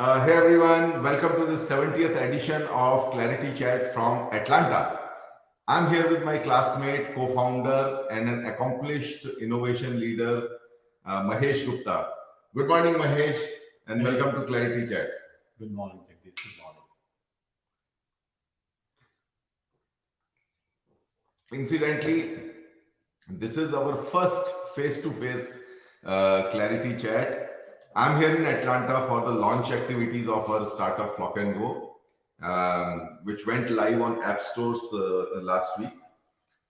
Hey everyone, welcome to the 70th edition of ClariTea Chat from Atlanta. I'm here with my classmate, co-founder, and an accomplished innovation leader, Mahesh Gupta. Good morning, Mahesh, and welcome to ClariTea Chat. Good morning, Jagdish. Good morning. Incidentally, this is our first face-to-face ClariTea Chat. I'm here in Atlanta for the launch activities of our startup FlocknGo, which went live on app stores last week.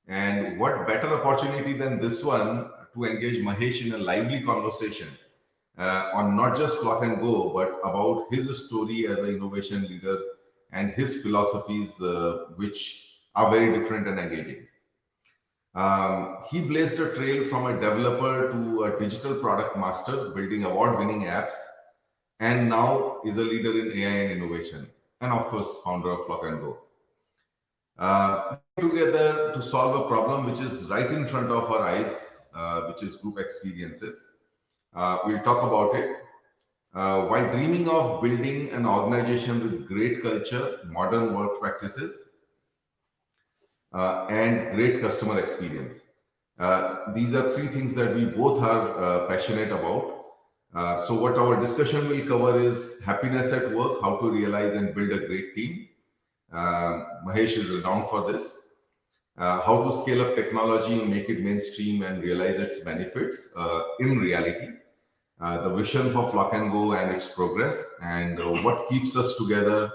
And what better opportunity than this one to engage Mahesh in a lively conversation on not just FlocknGo, but about his story as an innovation leader and his philosophies, which are very different and engaging. He blazed a trail from a developer to a digital product master, building award-winning apps, and now is a leader in AI and innovation, and of course, founder of FlocknGo. Together to solve a problem which is right in front of our eyes, which is group experiences. We'll talk about it. While dreaming of building an organization with great culture, modern work practices, and great customer experience. These are three things that we both are passionate about. So what our discussion will cover is happiness at work, how to realize and build a great team. Mahesh is renowned for this. How to scale up technology and make it mainstream and realize its benefits in reality. The vision for FlocknGo and its progress, and what keeps us together.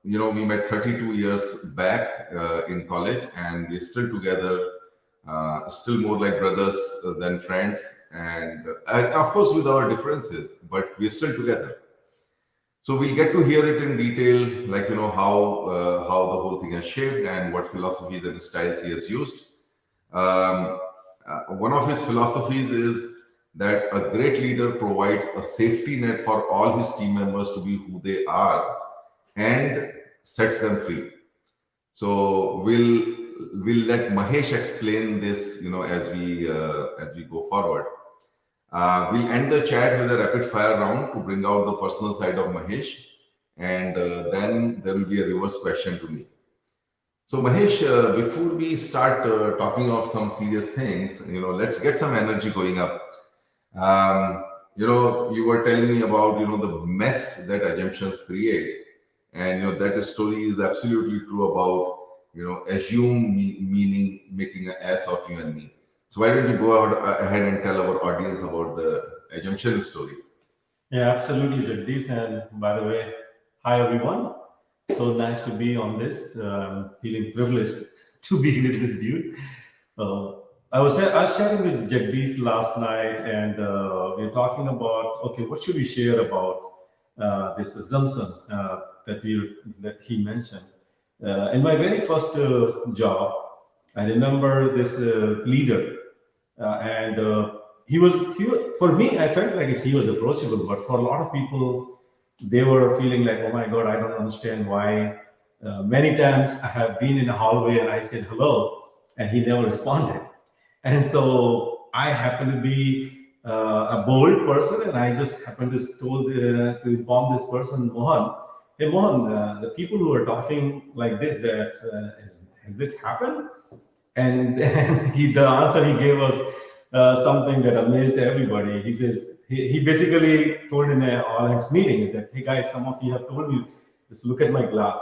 We met 32 years back in college, and we're still together, still more like brothers than friends, and of course with our differences, but we're still together. So we'll get to hear it in detail, like how the whole thing has shaped and what philosophies and styles he has used. One of his philosophies is that a great leader provides a safety net for all his team members to be who they are and sets them free. So we'll let Mahesh explain this, as we go forward. We'll end the chat with a rapid fire round to bring out the personal side of Mahesh, and then there will be a reverse question to me. So Mahesh, before we start talking of some serious things, let's get some energy going up. You were telling me about the mess that assumptions create. And that story is absolutely true about meaning making an ass of you and me. So why don't you go ahead and tell our audience about the assumption story? Yeah, absolutely, Jagdish. And by the way, hi everyone. So nice to be on this. Feeling privileged to be with this dude. I was sharing with Jagdish last night, and we were talking about what should we share about this assumption that he mentioned. In my very first job, I remember this leader, and he was for me. I felt like he was approachable, but for a lot of people, they were feeling like, "Oh my God, I don't understand why." Many times I have been in a hallway and I said hello, and he never responded. And so I happened to be a bold person, and I just happened to inform this person, Mohan, hey Mohan, the people who are talking like this, that has it happened? And then the answer he gave was something that amazed everybody. He says, he basically told in an all-hands meeting that, hey guys, some of you have told me, just look at my glass.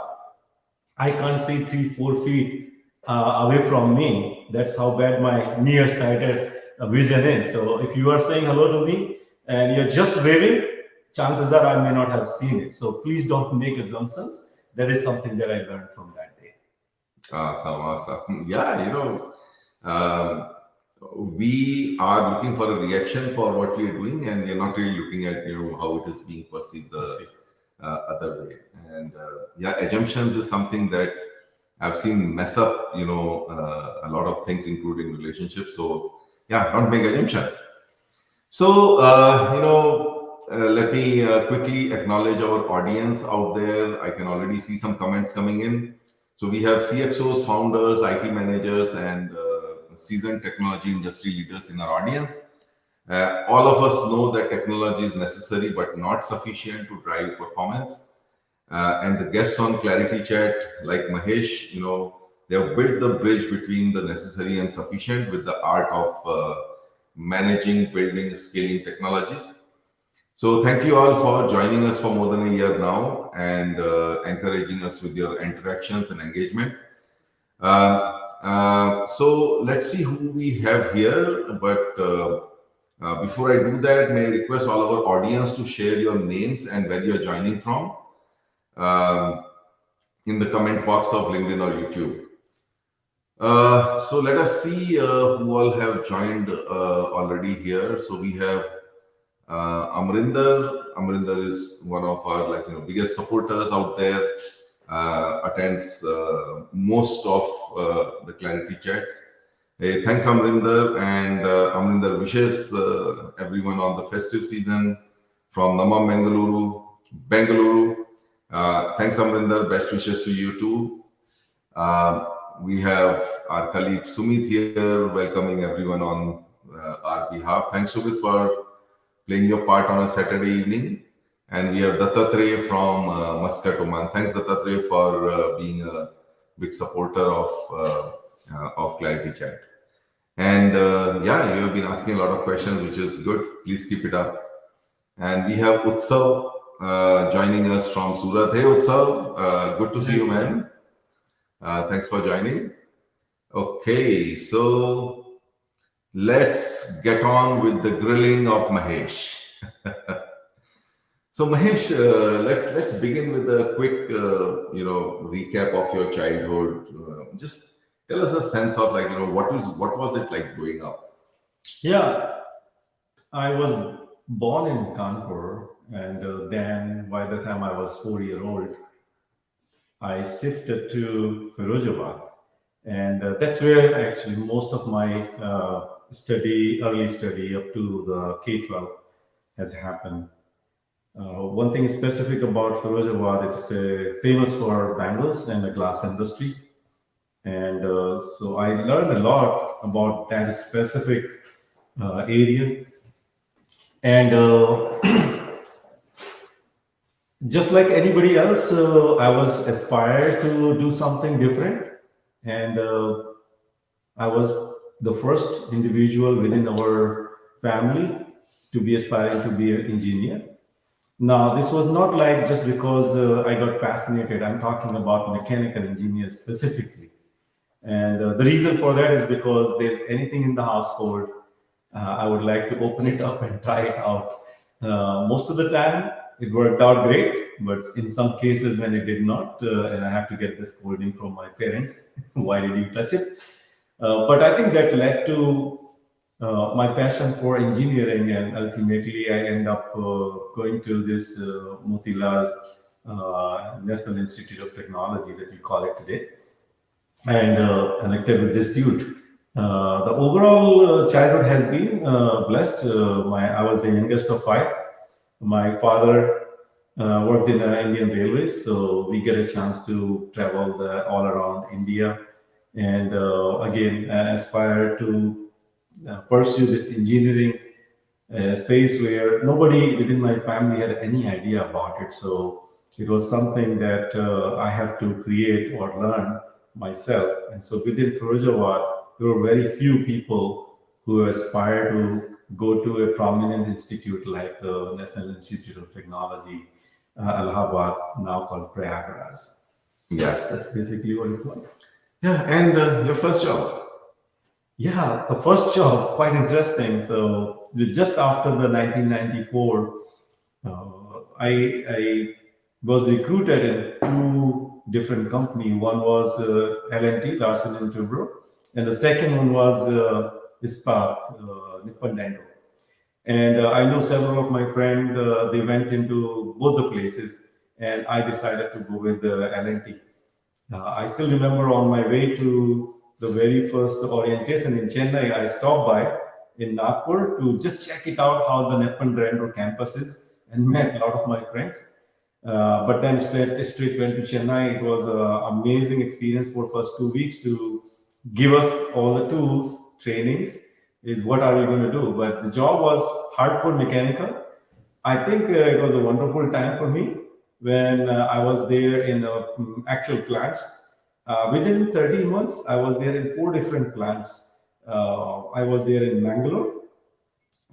I can't see 3-4 feet away from me. That's how bad my nearsighted vision is. So if you are saying hello to me and you're just waving, chances are I may not have seen it. So please don't make assumptions. That is something that I learned from that day. Awesome. Yeah, um, we are looking for a reaction for what we are doing, and we're not really looking at how it is being perceived the other way. And yeah, assumptions is something that I've seen mess up a lot of things, including relationships. So yeah, don't make assumptions. So let me quickly acknowledge our audience out there. I can already see some comments coming in. So we have CXOs, founders, IT managers, and seasoned technology industry leaders in our audience. All of us know that technology is necessary but not sufficient to drive performance. And the guests on ClariTea Chat, like Mahesh, they have built the bridge between the necessary and sufficient with the art of managing, building, scaling technologies. So thank you all for joining us for more than a year now and encouraging us with your interactions and engagement. So let's see who we have here. But before I do that, may I request all our audience to share your names and where you're joining from in the comment box of LinkedIn or YouTube. So let us see who all have joined already here. So we have Amarinder. Amarinder is one of our biggest supporters out there. Attends most of the ClariTea chats. Hey, thanks, Amarinder, and Amarinder wishes everyone on the festive season from Namam Bengaluru. Thanks, Amarinder. Best wishes to you too. We have our colleague Sumit here, welcoming everyone on our behalf. Thanks, Sumit, for playing your part on a Saturday evening. And we have Dattatreya from Muscat, Oman. Thanks, Dattatreya, for being a big supporter of ClariTea Chat. And yeah, you have been asking a lot of questions, which is good. Please keep it up. And we have Utsav joining us from Surat. Hey, Utsav, good to see you, man. Thanks for joining. Okay, so let's get on with the grilling of Mahesh. So Mahesh, let's begin with a quick, recap of your childhood. Just tell us a sense of what was it like growing up? Yeah, I was born in Kanpur, and then by the time I was 4 years old, I shifted to Firozabad, and that's where actually most of my early study up to the K-12 has happened. One thing specific about Firozabad, it's famous for bangles and the glass industry. And so I learned a lot about that specific area. And just like anybody else, I was aspired to do something different. And I was the first individual within our family to be aspiring to be an engineer. Now, this was not like just because I got fascinated. I'm talking about mechanical engineers specifically. And the reason for that is because there's anything in the household, I would like to open it up and try it out. Most of the time, it worked out great, but in some cases when it did not, and I have to get this scolding from my parents, why did you touch it? But I think that led to my passion for engineering, and ultimately I end up going to this Motilal National Institute of Technology that we call it today, and connected with this dude. The overall childhood has been blessed. I was the youngest of five. My father worked in Indian Railways, so we get a chance to travel all around India and again, I aspire to pursue this engineering space where nobody within my family had any idea about it. So it was something that I have to create or learn myself. And so within Firozabad, there were very few people who aspire to go to a prominent institute like the National Institute of Technology, Allahabad, now called Prayagraj. Yeah. That's basically what it was. Yeah. And your first job? Yeah, the first job, quite interesting. So just after the 1994, I was recruited in two different companies. One was L&T, Larsen and Toubro, and the second one was Ispat, Nippon Dendo. And I know several of my friends, they went into both the places, and I decided to go with L&T. I still remember on my way to the very first orientation in Chennai, I stopped by in Nagpur to just check it out how the Nippon Dendo campus is, and met a lot of my friends. But then straight went to Chennai. It was an amazing experience for first 2 weeks to give us all the tools, trainings, is what are we going to do. But the job was hardcore mechanical. I think it was a wonderful time for me when I was there in actual plants. Within 13 months, I was there in 4 different plants. I was there in Mangalore,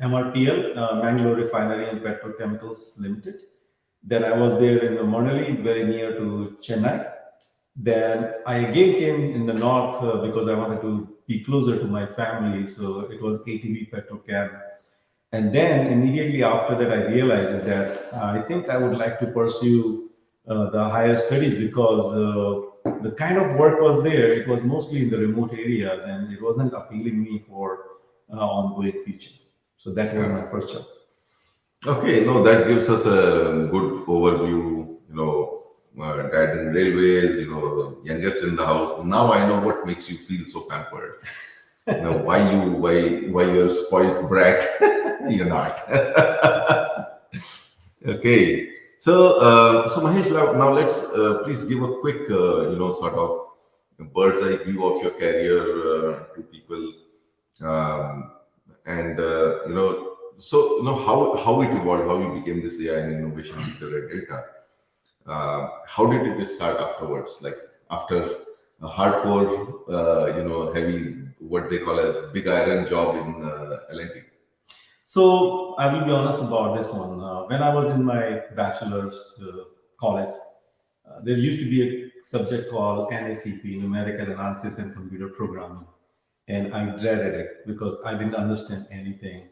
MRPL, Mangalore Refinery and Petrochemicals Limited. Then I was there in Manali, very near to Chennai. Then I again came in the north because I wanted to be closer to my family. So it was ATV Petrochem. And then immediately after that, I realized is that I think I would like to pursue the higher studies because the kind of work was there. It was mostly in the remote areas, and it wasn't appealing me for ongoing future. So that was my first job. Okay, no, that gives us a good overview. Dad in railways, youngest in the house. Now I know what makes you feel so pampered. Why you're a spoiled brat. You're not. Okay. So Mahesh, now let's please give a quick, sort of bird's eye view of your career to people, um, and how it evolved, how you became this AI and innovation leader at Delta. How did it start afterwards? Like after a hardcore, heavy, what they call as big iron job in L&T. So I will be honest about this one. When I was in my bachelor's college, there used to be a subject called NACP, Numerical Analysis and Computer Programming. And I dreaded it because I didn't understand anything.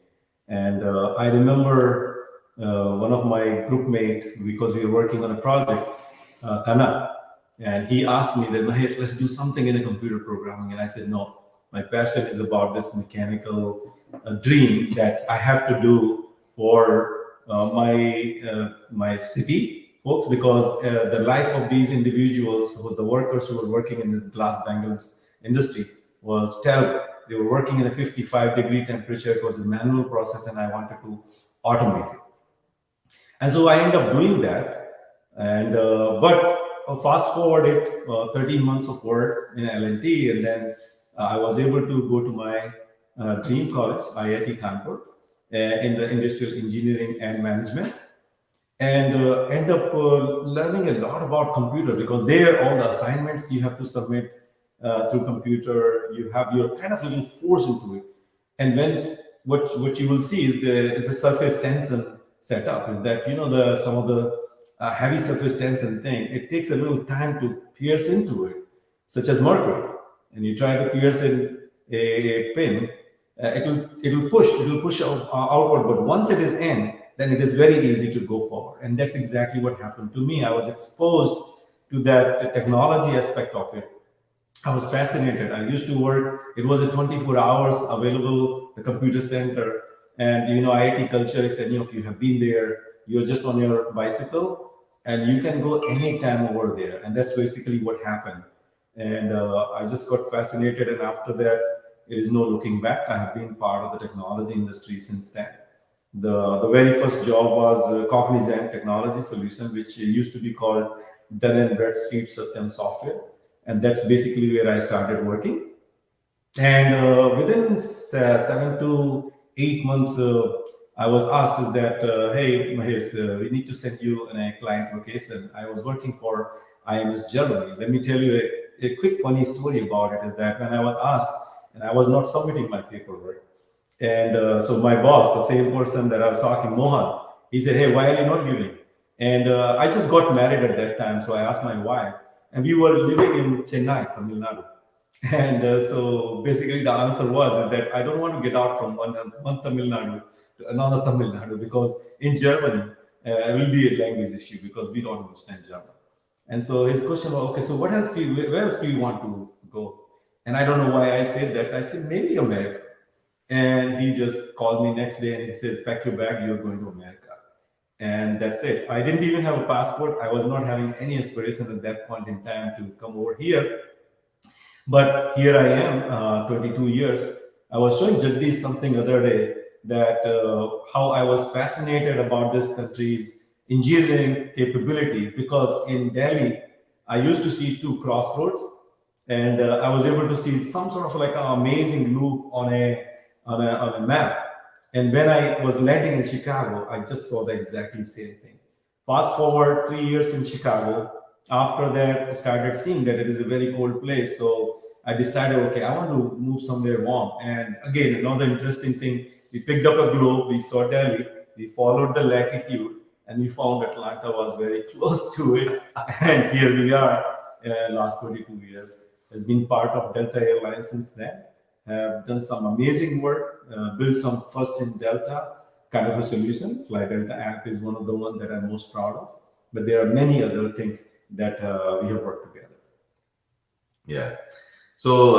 And I remember one of my group mates, because we were working on a project, Kana, and he asked me that, Mahesh, let's do something in a computer programming. And I said, no, my passion is about this mechanical dream that I have to do for my city folks, because the life of these individuals, the workers who were working in this glass bangles industry, was terrible. They were working in a 55-degree temperature. It was a manual process, and I wanted to automate it. And so I ended up doing that. And but fast forward it, 13 months of work in L&T, and then I was able to go to my dream college, IIT Kanpur, in the industrial engineering and management, and end up learning a lot about computer, because there all the assignments you have to submit through computer. You have your kind of little force into it, and when what you will see is a surface tension setup. Is that some of the heavy surface tension thing? It takes a little time to pierce into it, such as mercury, and you try to pierce in a pin. It will push outward, but once it is in, then it is very easy to go forward. And that's exactly what happened to me. I was exposed to that technology aspect of it. I was fascinated. I used to work, it was a 24 hours available, the computer center. And IIT culture, if any of you have been there, you're just on your bicycle and you can go anytime over there. And that's basically what happened. And I just got fascinated. And after that, there is no looking back. I have been part of the technology industry since then. The very first job was Cognizant Technology Solution, which used to be called Dun and Bradstreet Satyam Software. and that's basically where I started working. And within 7 to 8 months, I was asked is that, hey, Mahesh, we need to send you in a client location. I was working for IMS Germany. Let me tell you a quick funny story about it is that when I was asked and I was not submitting my paperwork, and so my boss, the same person that I was talking, Mohan, he said, hey, why are you not giving? And I just got married at that time. So I asked my wife, and we were living in Chennai, Tamil Nadu. And so basically the answer was is that I don't want to get out from one Tamil Nadu to another Tamil Nadu because in Germany it will be a language issue because we don't understand German. And so his question was, okay, so what else do you, where else do you want to go? And I don't know why I said that. I said, maybe America. And he just called me next day and he says, pack your bag, you're going to America. And that's it. I didn't even have a passport. I was not having any aspiration at that point in time to come over here. But here I am, 22 years. I was showing Jagdish something other day that how I was fascinated about this country's engineering capabilities because in Delhi, I used to see two crossroads and I was able to see some sort of like an amazing loop on a map. And when I was landing in Chicago, I just saw the exactly same thing. Fast forward 3 years in Chicago. After that, I started seeing that it is a very cold place. So I decided, okay, I want to move somewhere warm. And again, another interesting thing, we picked up a globe, we saw Delhi, we followed the latitude, and we found Atlanta was very close to it. And here we are, last 22 years. Has been part of Delta Airlines since then. Have done some amazing work, built some first in Delta kind of a solution. Fly Delta app is one of the ones that I'm most proud of. But there are many other things that we have worked together. Yeah. So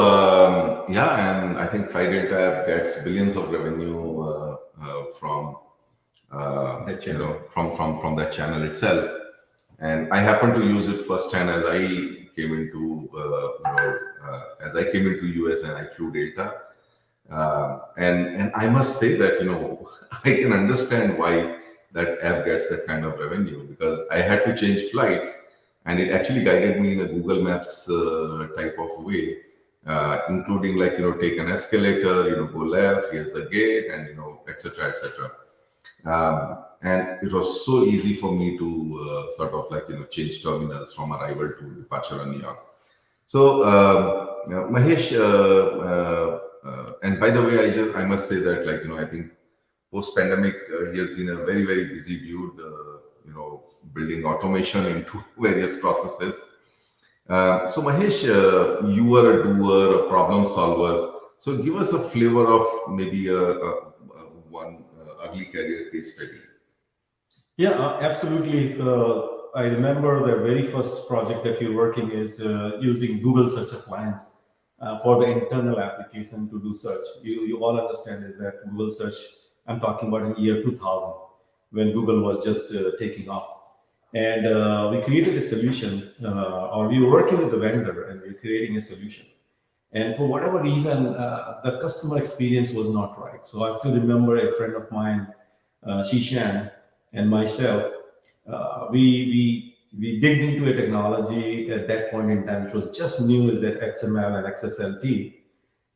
and I think Fly Delta app gets billions of revenue from That channel. from that channel itself. And I happen to use it firsthand as I came into US and I flew Delta. And I must say that I can understand why that app gets that kind of revenue because I had to change flights and it actually guided me in a Google Maps type of way, including like take an escalator, go left, here's the gate, and etc. etc. And it was so easy for me to sort of like change terminals from arrival to departure on New York. So Mahesh, and by the way, I must say that I think post pandemic he has been a very very busy dude, building automation into various processes. So Mahesh, you were a doer, a problem solver. So give us a flavor of maybe one early career case study. Yeah, absolutely. I remember the very first project that you're working is using Google Search Appliance for the internal application to do search. You all understand is that Google Search, I'm talking about in year 2000, when Google was just taking off. And we created a solution, or we were working with the vendor and we were creating a solution. And for whatever reason, the customer experience was not right. So I still remember a friend of mine, Shishan, and myself, we digged into a technology at that point in time, which was just new, is that XML and XSLT.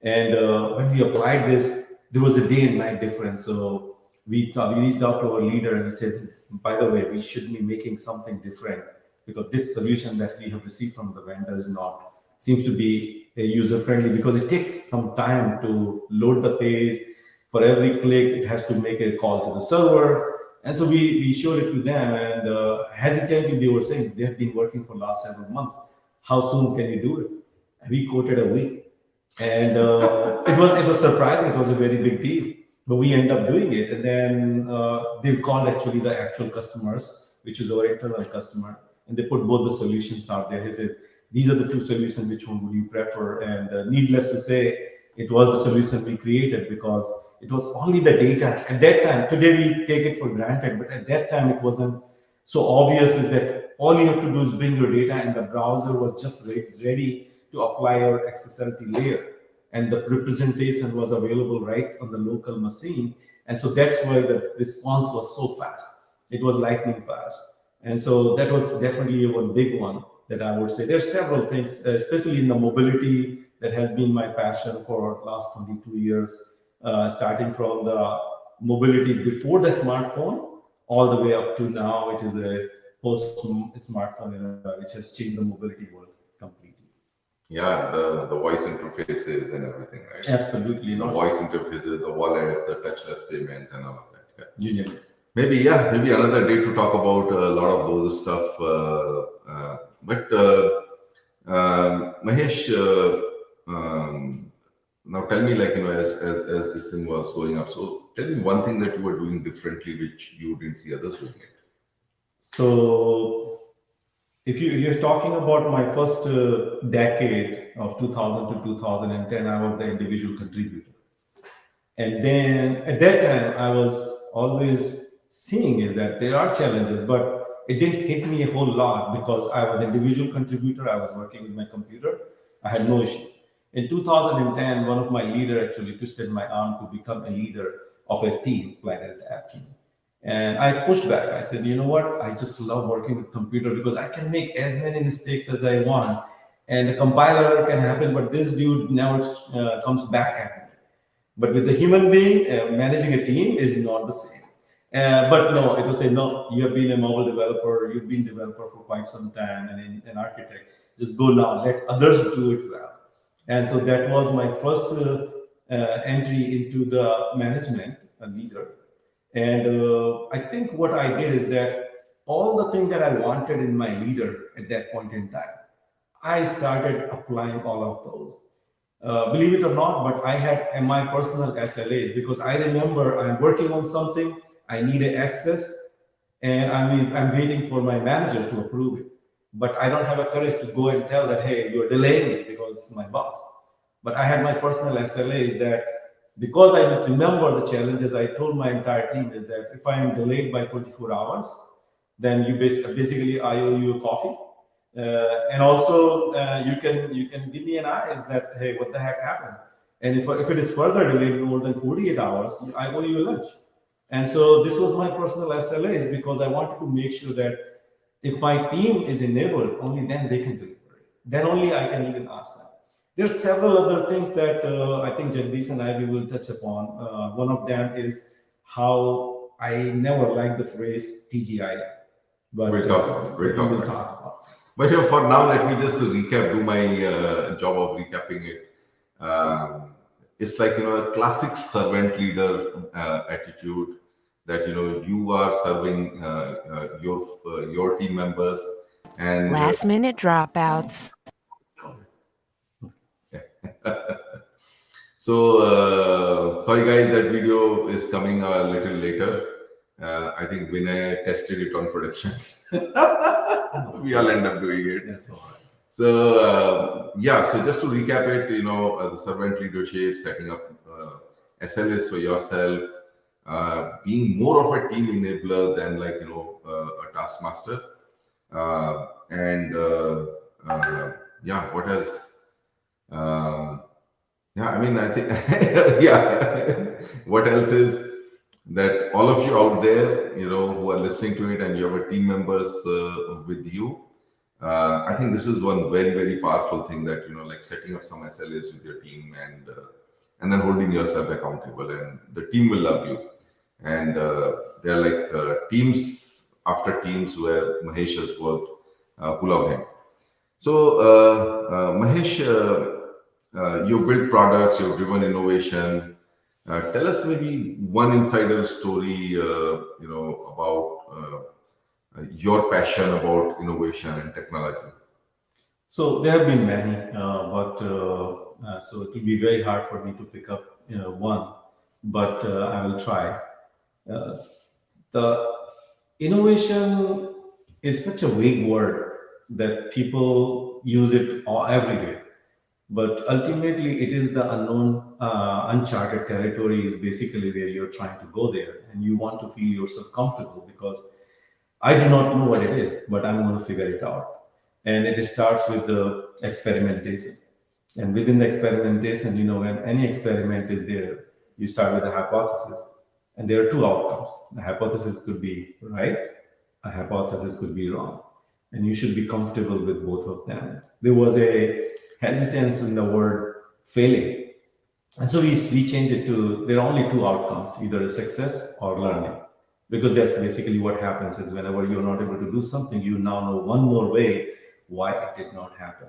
And when we applied this, there was a day and night difference. So we reached out to our leader and we said, by the way, we should be making something different because this solution that we have received from the vendor is not, seems to be user friendly because it takes some time to load the page. For every click, it has to make a call to the server. And so we showed it to them, and hesitantly they were saying they have been working for the last several months. How soon can you do it? And we quoted a week, and it was surprising. It was a very big deal, but we ended up doing it. And then they called actually the actual customers, which is our internal customer, and they put both the solutions out there. He says, "These are the two solutions. Which one would you prefer?" And needless to say, it was the solution we created because it was only the data at that time. Today we take it for granted, but at that time it wasn't so obvious. Is that all you have to do is bring your data, and the browser was just ready to apply your XSLT layer, and the representation was available right on the local machine. And so that's why the response was so fast. It was lightning fast, and so that was definitely one big one. that I would say. There are several things, especially in the mobility, that has been my passion for last 22 years, starting from the mobility before the smartphone all the way up to now, which is a post-smartphone era, which has changed the mobility world completely. Yeah, the voice interfaces and everything, right? Absolutely. The Not voice interfaces, the wallets, the touchless payments, and all of that. Yeah. you name it. Maybe another day to talk about a lot of those stuff. But Mahesh, now tell me, like, as this thing was going up. So tell me one thing that you were doing differently, which you didn't see others doing it. So if you're talking about my first decade of 2000 to 2010, I was the individual contributor. And then at that time, I was always seeing is that there are challenges, but it didn't hit me a whole lot because I was individual contributor. I was working with my computer. I had no issue. In 2010, one of my leader actually twisted my arm to become a leader of a team, like an app team. And I pushed back. I said, you know what? I just love working with computer because I can make as many mistakes as I want, and the compiler can happen, but this dude never comes back at me. But with the human being, managing a team is not the same. But no, it will say, no, you have been a mobile developer, you've been developer for quite some time and an architect. Just go now, let others do it well. And so that was my first entry into the management, a leader. And I think what I did is that all the things that I wanted in my leader at that point in time, I started applying all of those. Believe it or not, but I had my personal SLAs because I remember I'm working on something, I need access, and I'm waiting for my manager to approve it. But I don't have a courage to go and tell that, hey, you're delaying me because it's my boss. But I had my personal SLAs that because I remember the challenges, I told my entire team is that if I am delayed by 24 hours, then you basically I owe you a coffee. And also you can give me an eyes that, hey, what the heck happened? And if it is further delayed more than 48 hours, I owe you a lunch. And so this was my personal SLAs because I wanted to make sure that if my team is enabled, only then they can deliver it. Then only I can even ask them. There are several other things that I think Jagdish and I we will touch upon. One of them is how I never liked the phrase TGIF. But We'll talk about it. we will talk about it. But for now, let me just do my job of recapping it. It's like, a classic servant leader attitude that, you are serving your team members and last minute dropouts. So, sorry guys, that video is coming a little later. I think Vinay tested it on productions. We all end up doing it. That's all right. So, so just to recap it, the servant leadership, setting up SLAs for yourself, being more of a team enabler than like, a taskmaster. What else? I think, what else is that all of you out there, who are listening to it and you have a team members with you, I think this is one very, very powerful thing that, like setting up some SLAs with your team and then holding yourself accountable, and the team will love you. And they're like teams after teams where Mahesh has worked, who love him. So, Mahesh, you've built products, you've driven innovation. Tell us maybe one insider story, about your passion about innovation and technology. So there have been many, but so it will be very hard for me to pick up one, but I will try. The innovation is such a vague word that people use it every day. But ultimately, it is the unknown, uncharted territory is basically where you're trying to go there and you want to feel yourself comfortable because I do not know what it is, but I'm going to figure it out. And it starts with the experimentation. And within the experimentation, when any experiment is there, you start with a hypothesis. And there are two outcomes. The hypothesis could be right, a hypothesis could be wrong. and you should be comfortable with both of them. There was a hesitance in the word failing. And so we changed it to there are only two outcomes, either a success or learning. Because that's basically what happens is whenever you're not able to do something, you now know one more way why it did not happen.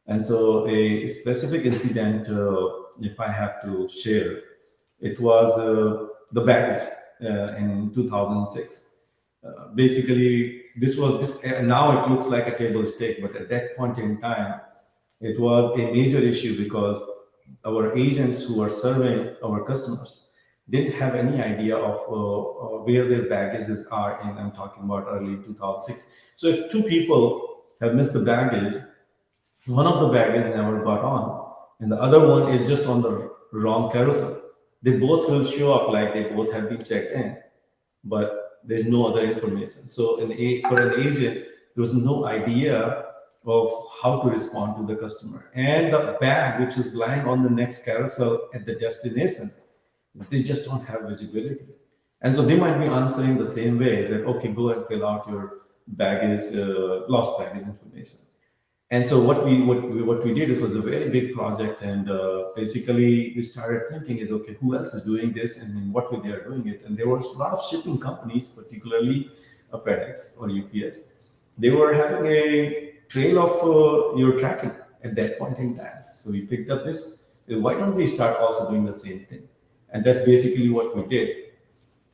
And so a specific incident, if I have to share, it was the baggage in 2006. Basically, this was this. Now it looks like a table stake, but at that point in time, it was a major issue because our agents who are serving our customers didn't have any idea of where their baggages are in. I'm talking about early 2006. So if two people have missed the baggage, one of the baggage never got on, and the other one is just on the wrong carousel. They both will show up like they both have been checked in, but there's no other information. So for an agent, there was no idea of how to respond to the customer. And the bag, which is lying on the next carousel at the destination, they just don't have visibility. And so they might be answering the same way that, okay, go and fill out your baggage, lost baggage information. And so what we did, it was a very big project, and basically we started thinking is, okay, who else is doing this and in what way they are doing it? And there was a lot of shipping companies, particularly FedEx or UPS. They were having a trail of your tracking at that point in time. So we picked up this. Why don't we start also doing the same thing? And that's basically what we did.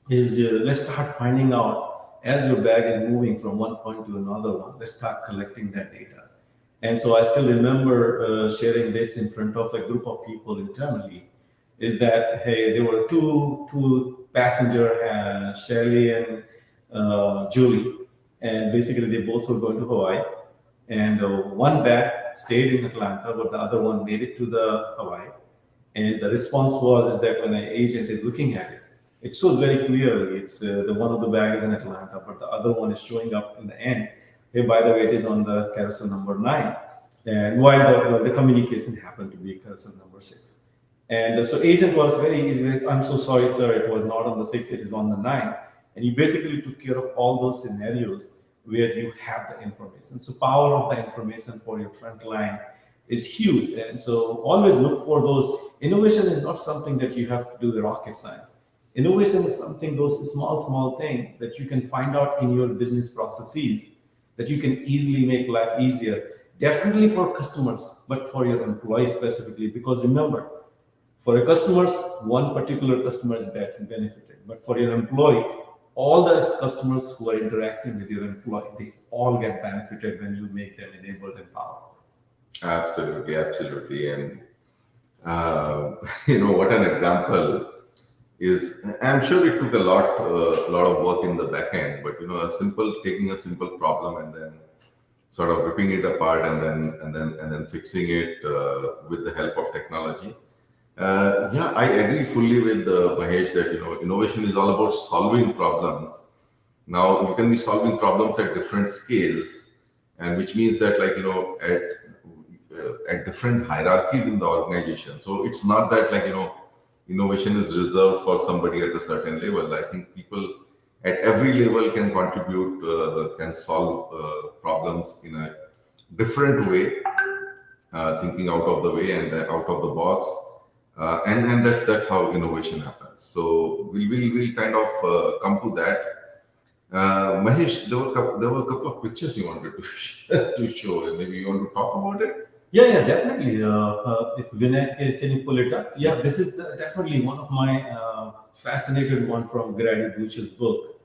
Is let's start finding out as your bag is moving from one point to another one. Let's start collecting that data. And so I still remember sharing this in front of a group of people internally. Is that hey, there were two passenger, Shirley and Julie, and basically they both were going to Hawaii, and one bag stayed in Atlanta, but the other one made it to the Hawaii. And the response was is that when an agent is looking at it, it shows very clearly it's the one of the bags in Atlanta, but the other one is showing up in the end. Hey, by the way, it is on the carousel number 9, and while the communication happened to be carousel number 6. And so agent was very easy. I'm so sorry, sir, it was not on the 6, it is on the 9. And you basically took care of all those scenarios where you have the information. So power of the information for your front line is huge. And so always look for those. Innovation is not something that you have to do the rocket science. Innovation is something, those small things that you can find out in your business processes that you can easily make life easier. Definitely for customers, but for your employees specifically. Because remember, for your customers, one particular customer is benefited. But for your employee, all the customers who are interacting with your employee, they all get benefited when you make them enabled and powerful. Absolutely, absolutely. And what an example is. I'm sure it took a lot of work in the back end, but taking a simple problem and then sort of ripping it apart and then fixing it with the help of technology. Yeah, I agree fully with Mahesh that innovation is all about solving problems. Now you can be solving problems at different scales, and which means that at different hierarchies in the organization. So it's not that innovation is reserved for somebody at a certain level. I think people at every level can contribute, can solve problems in a different way, thinking out of the way and out of the box. And that's how innovation happens. So we'll kind of come to that. Mahesh, there were a couple of pictures you wanted to show, and maybe you want to talk about it. Yeah, definitely. If Vinay, can you pull it up? Yeah, this is definitely one of my fascinated one from Grady Bush's book.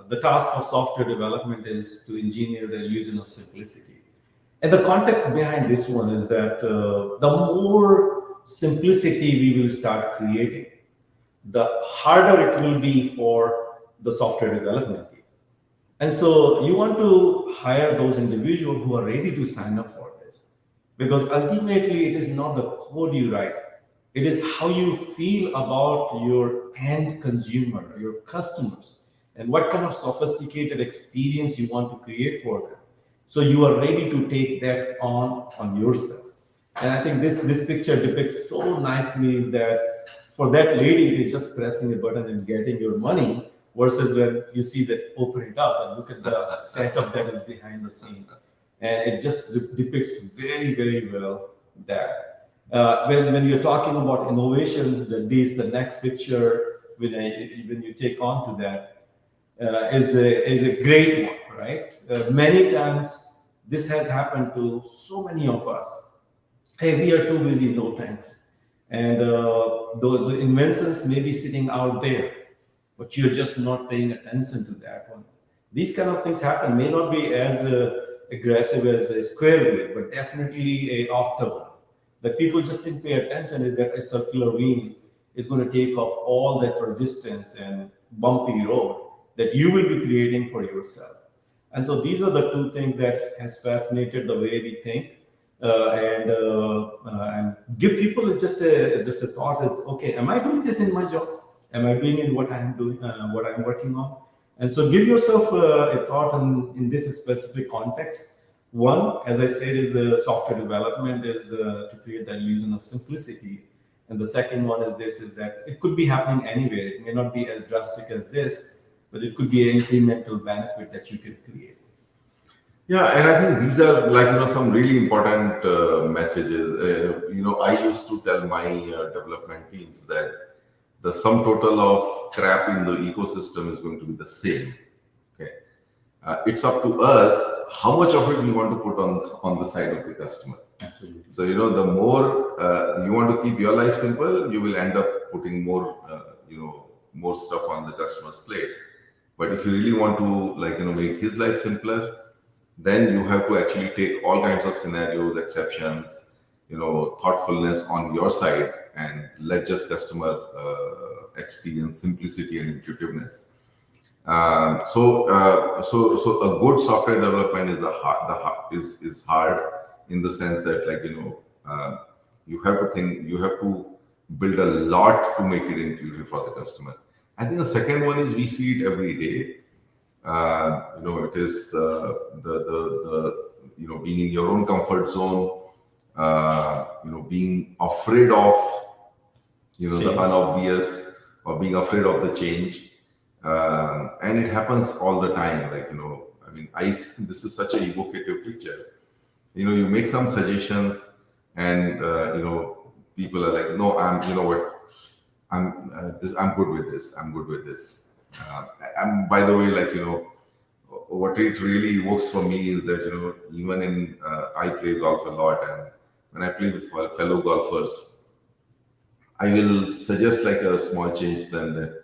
The task of software development is to engineer the illusion of simplicity. And the context behind this one is that the more simplicity we will start creating, the harder it will be for the software development team. And so you want to hire those individuals who are ready to sign up for this. Because ultimately, it is not the code you write. It is how you feel about your end consumer, your customers, and what kind of sophisticated experience you want to create for them. So you are ready to take that on yourself. And I think this picture depicts so nicely is that for that lady, it is just pressing a button and getting your money. versus when you see that open it up and look at the setup that is behind the scene. And it just depicts very, very well that. When you're talking about innovation, the next picture, when you take on to that, is a great one, right? Many times this has happened to so many of us. Hey, we are too busy, no thanks. And the inventions may be sitting out there, but you're just not paying attention to that one. These kind of things happen, may not be as aggressive as a square wheel, but definitely a octagon. That people just didn't pay attention is that a circular wheel is going to take off all that resistance and bumpy road that you will be creating for yourself. And so these are the two things that has fascinated the way we think, and give people just a thought is, okay, am I doing this in my job? Am I doing in what I'm doing, what I'm working on? And so give yourself a thought in this specific context. One, as I said, is software development is to create that illusion of simplicity. And the second one is that it could be happening anywhere. It may not be as drastic as this, but it could be an incremental benefit that you can create. Yeah, and I think these are like some really important messages. I used to tell my development teams that the sum total of crap in the ecosystem is going to be the same. Okay, it's up to us how much of it we want to put on the side of the customer. Absolutely. So the more you want to keep your life simple, you will end up putting more more stuff on the customer's plate. But if you really want to make his life simpler, then you have to actually take all kinds of scenarios, exceptions, thoughtfulness on your side, and let just customer experience simplicity and intuitiveness. So a good software development is hard in the sense that you have to think, you have to build a lot to make it intuitive for the customer. I think the second one is we see it every day. It is the being in your own comfort zone, being afraid of the unobvious, or being afraid of the change, and it happens all the time. This is such an evocative picture. You make some suggestions, and people are like, no, I'm good with this. I'm good with this. And by the way, what it really evokes for me is that even I play golf a lot, and when I play with fellow golfers, I will suggest a small change. Then,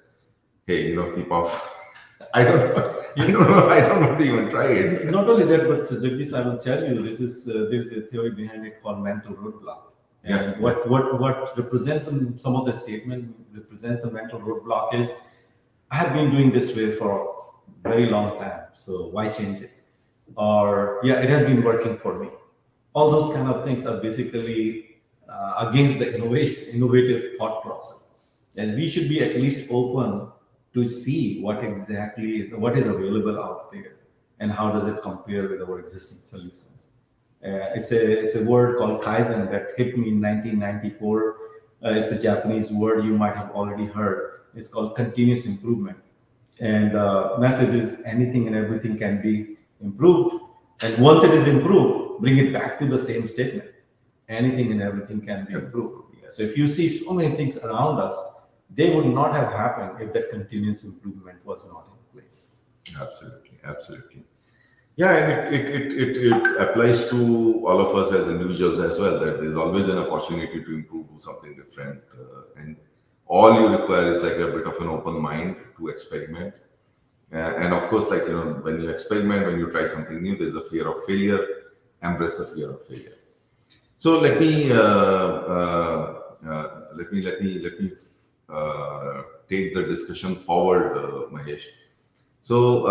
hey, keep off. I don't know. I don't want to even try it. Not only that, but Jagdish, I will tell you, there's a theory behind it called mental roadblock. And what represents some of the statement represents the mental roadblock is, I have been doing this way for a very long time, so why change it? Or, it has been working for me. All those kind of things are basically against the innovative thought process. And we should be at least open to see what is available out there and how does it compare with our existing solutions. It's a word called Kaizen that hit me in 1994. It's a Japanese word you might have already heard. It's called continuous improvement. And the message is anything and everything can be improved. And once it is improved, bring it back to the same statement. Anything and everything can be improved. Yes. So if you see so many things around us, they would not have happened if that continuous improvement was not in place. Absolutely. Yeah, and it applies to all of us as individuals as well, that there's always an opportunity to improve, do something different. And all you require is a bit of an open mind to experiment. And of course, when you experiment, when you try something new, there's a fear of failure. Embrace the fear of failure. So let me take the discussion forward, Mahesh. So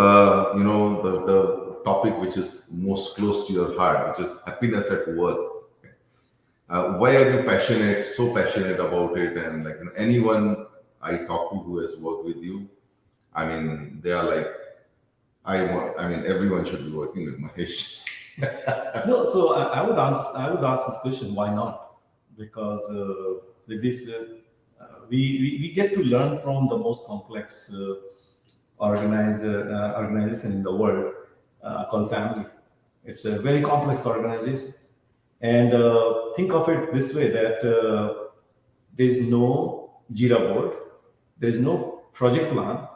the topic which is most close to your heart, which is happiness at work. Why are you so passionate about it? And anyone I talk to who has worked with you, they are like, everyone should be working with Mahesh. No, so I would ask this question: why not? Because we get to learn from the most complex organization in the world called family. It's a very complex organization. And think of it this way, that there's no Jira board, there's no project plan,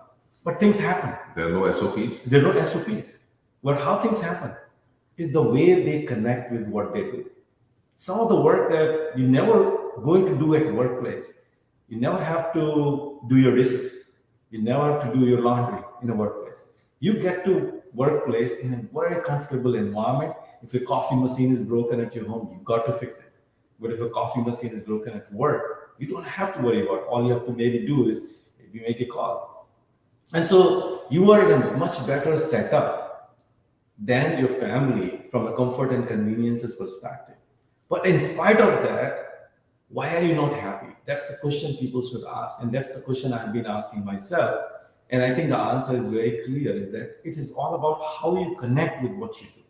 but things happen. There are no SOPs. There are no SOPs. But how things happen is the way they connect with what they do. Some of the work that you never going to do at workplace, you never have to do your dishes, you never have to do your laundry in a workplace. You get to workplace in a very comfortable environment. If a coffee machine is broken at your home, you got to fix it. But if a coffee machine is broken at work, you don't have to worry about it. All you have to maybe do is maybe make a call. And so you are in a much better setup than your family from a comfort and conveniences perspective. But in spite of that, why are you not happy? That's the question people should ask. And that's the question I've been asking myself. And I think the answer is very clear, is that it is all about how you connect with what you do.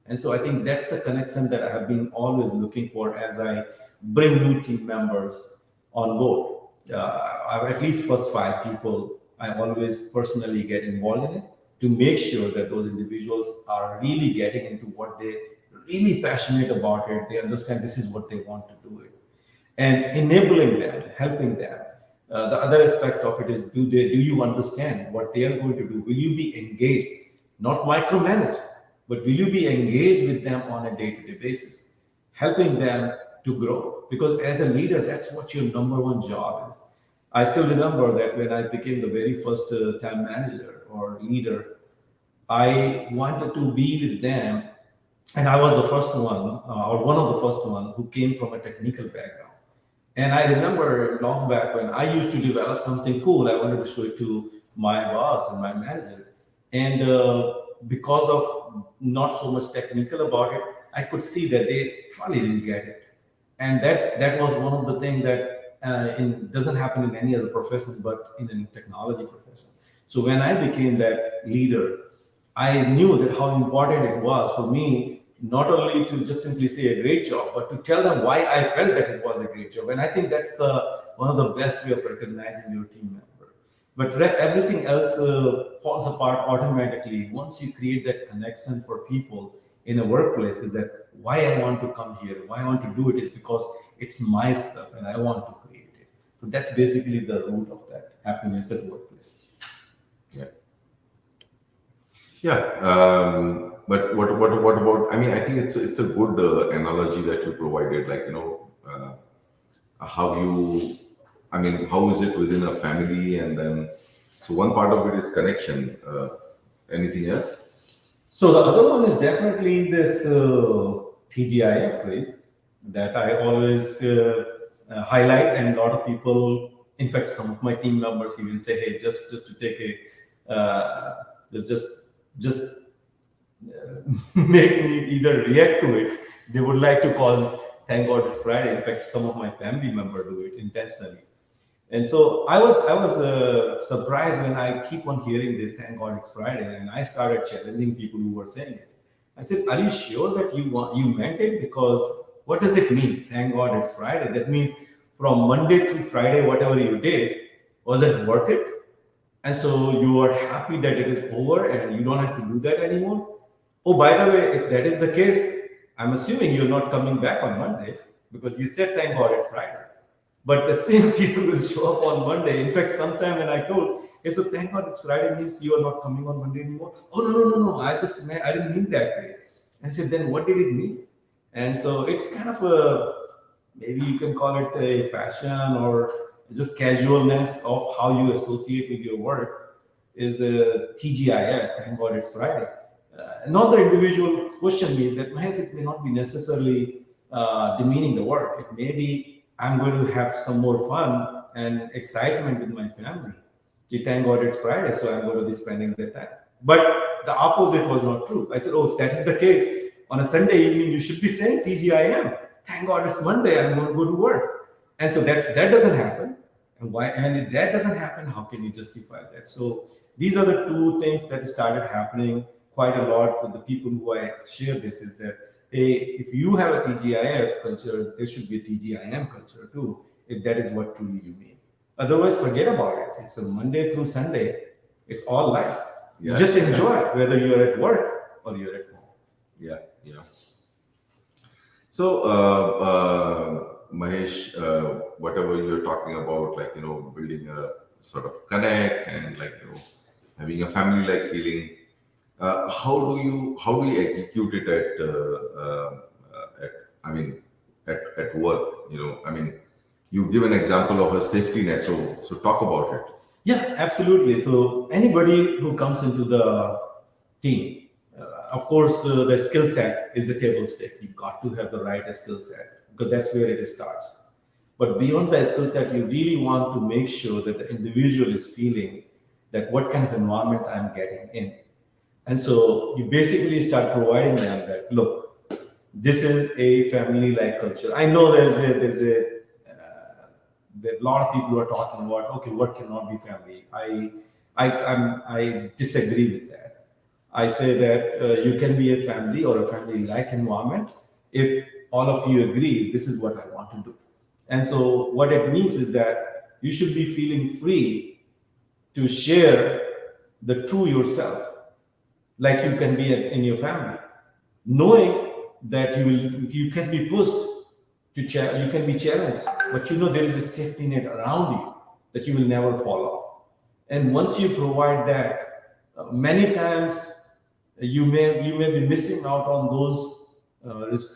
And so I think that's the connection that I have been always looking for as I bring new team members on board. I've at least first 5 people I always personally get involved in it to make sure that those individuals are really getting into what they really passionate about it. They understand this is what they want to do it, and enabling them, helping them. The other aspect of it is, do you understand what they are going to do? Will you be engaged, not micromanage, but will you be engaged with them on a day-to-day basis, helping them to grow? Because as a leader, that's what your number one job is. I still remember that when I became the very first time manager or leader, I wanted to be with them, and I was the first one, or one of the first one, who came from a technical background. And I remember long back when I used to develop something cool, I wanted to show it to my boss and my manager. And because of not so much technical about it, I could see that they probably didn't get it. And that was one of the things that doesn't happen in any other profession, but in a technology profession. So when I became that leader, I knew that how important it was for me not only to just simply say a great job, but to tell them why I felt that it was a great job. And I think that's one of the best way of recognizing your team member. But everything else falls apart automatically once you create that connection for people in a workplace. Is that why I want to come here, why I want to do it, is because it's my stuff and I want to create it. So that's basically the root of that happiness at workplace. Yeah. Yeah. But what about? I mean, I think it's a good analogy that you provided. Like, how you. I mean, how is it within a family, and then so one part of it is connection. Anything else? So the other one is definitely this TGIF phrase that I always highlight, and a lot of people, in fact, some of my team members even say, "Hey, just to take just make me either react to it." They would like to call "Thank God It's Friday." In fact, some of my family members do it intentionally. And so I was surprised when I keep on hearing this "Thank God It's Friday," and I started challenging people who were saying it. I said, "Are you sure that you meant it? Because what does it mean? Thank God It's Friday. That means from Monday through Friday, whatever you did, was it worth it? And so you are happy that it is over and you don't have to do that anymore." Oh, by the way, if that is the case, I'm assuming you're not coming back on Monday because you said "Thank God It's Friday." But the same people will show up on Monday. In fact, sometime when I told, "Hey, so thank God it's Friday means you are not coming on Monday anymore." "Oh, no. I didn't mean that way." I said, "Then what did it mean?" And so it's kind of maybe you can call it a fashion or just casualness of how you associate with your work, is a TGIF, "Thank God It's Friday." Not the individual question means that, Mahesh, it may not be necessarily demeaning the work. It may be, I'm going to have some more fun and excitement with my family. Thank God it's Friday, so I'm going to be spending that time. But the opposite was not true. I said, "Oh, if that is the case, on a Sunday evening, you should be saying TGIM. Thank God it's Monday, I'm going to go to work." And so that doesn't happen. And why? And if that doesn't happen, how can you justify that? So these are the two things that started happening quite a lot with the people who I share this, is that, hey, if you have a TGIF culture, there should be a TGIM culture too, if that is what truly you mean. Otherwise, forget about it. It's a Monday through Sunday. It's all life. Yeah, You just yeah. enjoy whether you're at work or you're at home. Yeah, yeah. So, Mahesh, whatever you're talking about, like, building a sort of connect and like, having a family-like feeling, how do you execute it I mean, at work? I mean, you give an example of a safety net. So talk about it. Yeah, absolutely. So anybody who comes into the team, of course, the skill set is the table stake. You got to have the right skill set because that's where it starts. But beyond the skill set, you really want to make sure that the individual is feeling that what kind of environment I'm getting in. And so you basically start providing them that, look, this is a family-like culture. I know there are a lot of people who are talking about, okay, what cannot be family? I disagree with that. I say that you can be a family or a family-like environment if all of you agrees this is what I want to do. And so what it means is that you should be feeling free to share the true yourself, like you can be in your family, knowing that you can be pushed you can be challenged, but there is a safety net around you that you will never fall off. And once you provide that, many times you may be missing out on those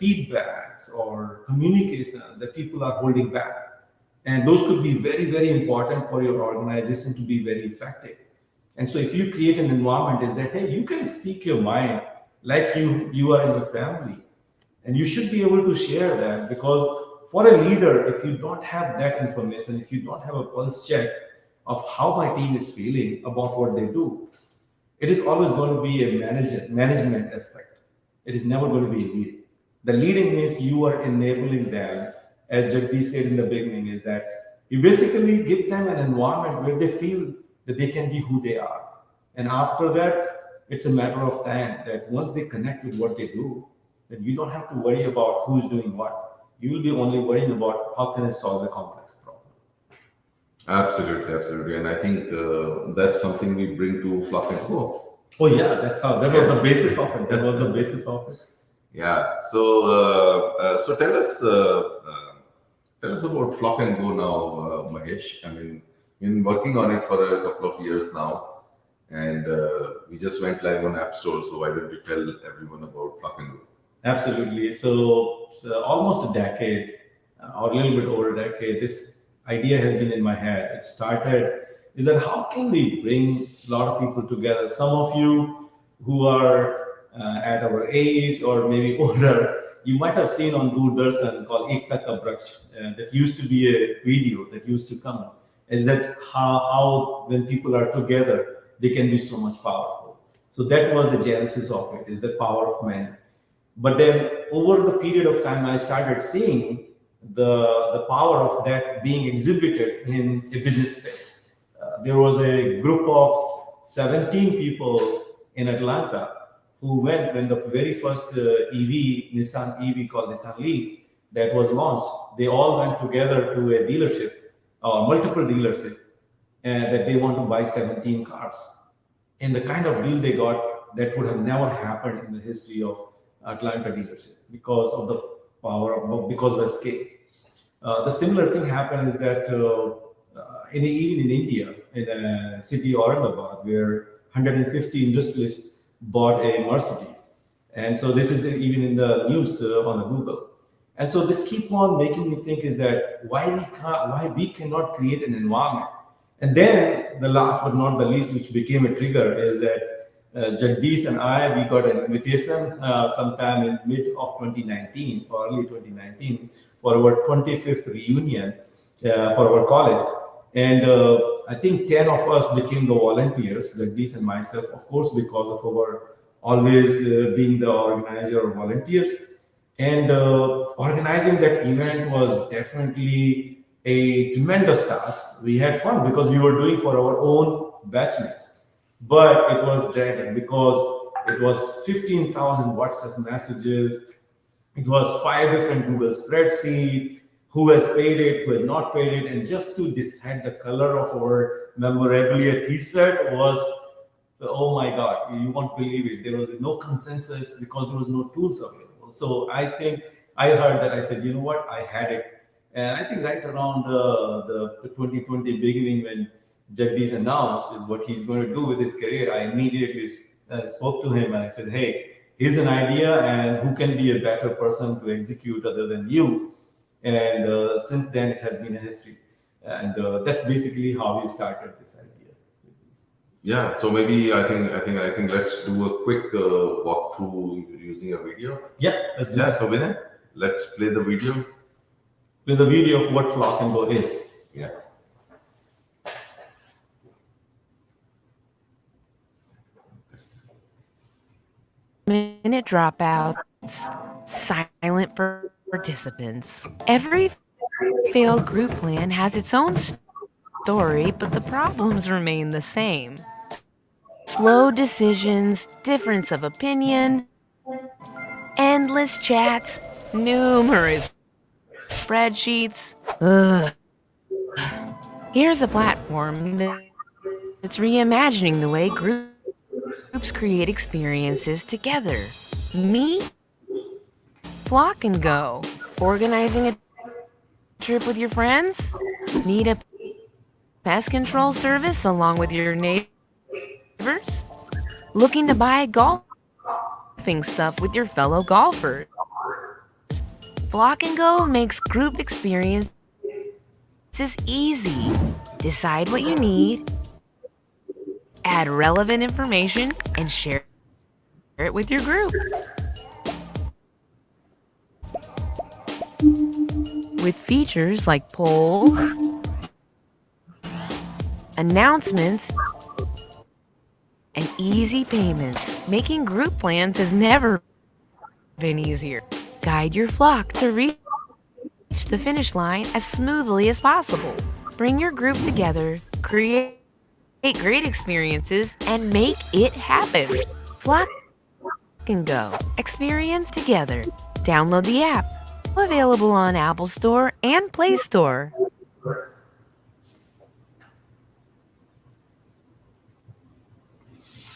feedbacks or communication that people are holding back, and those could be very, very important for your organization to be very effective. And so if you create an environment is that, hey, you can speak your mind like you are in your family, and you should be able to share that, because for a leader, if you don't have that information, if you don't have a pulse check of how my team is feeling about what they do, it is always going to be a management aspect. It is never going to be leading. The leading means you are enabling them, as Jagdish said in the beginning, is that you basically give them an environment where they feel that they can be who they are. And after that, it's a matter of time that once they connect with what they do, then you don't have to worry about who's doing what. You will be only worrying about how can I solve a complex problem. Absolutely, absolutely. And I think that's something we bring to FlocknGo. Oh yeah, that was the basis of it. That was the basis of it. Yeah. So tell us about FlocknGo now, Mahesh. I mean, been working on it for a couple of years now, and we just went live on App Store. So why don't you tell everyone about FlocknGo? Absolutely. So almost a decade, or a little bit over a decade, this idea has been in my head. It started is that how can we bring a lot of people together? Some of you who are at our age or maybe older, you might have seen on Doordarshan called Ekta Ka Braksh. That used to be a video that used to come. Is that how when people are together, they can be so much powerful. So that was the genesis of it, is the power of man. But then over the period of time, I started seeing the power of that being exhibited in a business space. There was a group of 17 people in Atlanta who went when the very first Nissan EV called Nissan Leaf that was launched. They all went together to a dealership, multiple dealership, that they want to buy 17 cars. And the kind of deal they got, that would have never happened in the history of Atlanta dealership because of the power, because of the scale. The similar thing happened is that even in India, in a city Aurangabad, where 150 industrialists bought a Mercedes. And so this is even in the news on Google. And so this keep on making me think is that why we cannot create an environment. And then the last but not the least, which became a trigger, is that Jagdish and we got an invitation sometime in mid of 2019 or early 2019 for our 25th reunion for our college. And I think 10 of us became the volunteers, Jagdish and myself, of course, because of our always being the organizer or volunteers. And organizing that event was definitely a tremendous task. We had fun because we were doing for our own batchmates. But it was dragging because it was 15,000 WhatsApp messages. It was 5 different Google spreadsheets. who has paid it, who has not paid it, and just to decide the color of our memorabilia T-shirt was, oh my God, you won't believe it. There was no consensus because there was no tools available. So I think I heard that. I said, you know what, I had it. And I think right around the 2020 beginning, when Jagdish announced is what he's going to do with his career, I immediately spoke to him and I said, hey, here's an idea, and who can be a better person to execute other than you? And since then, it has been a history. And that's basically how we started this idea. Yeah, so maybe I think let's do a quick walkthrough using a video. Yeah, let's do Yeah, that. so Vinay, let's play the video. With a video of what FlocknGo is. Yeah. minute dropouts, silent participants. Every failed group plan has its own story, but the problems remain the same. Slow decisions, difference of opinion, endless chats, numerous spreadsheets. Ugh. Here's a platform that's reimagining the way groups create experiences together. Meet FlocknGo. Organizing a trip with your friends? Need a pest control service along with your neighbors? Looking to buy golfing stuff with your fellow golfers? FlocknGo makes group experiences easy. Decide what you need, add relevant information, and share it with your group. With features like polls, announcements, and easy payments, making group plans has never been easier. Guide your flock to reach the finish line as smoothly as possible. Bring your group together, create great experiences, and make it happen. FlocknGo. Experience together. Download the app. Available on Apple Store and Play Store.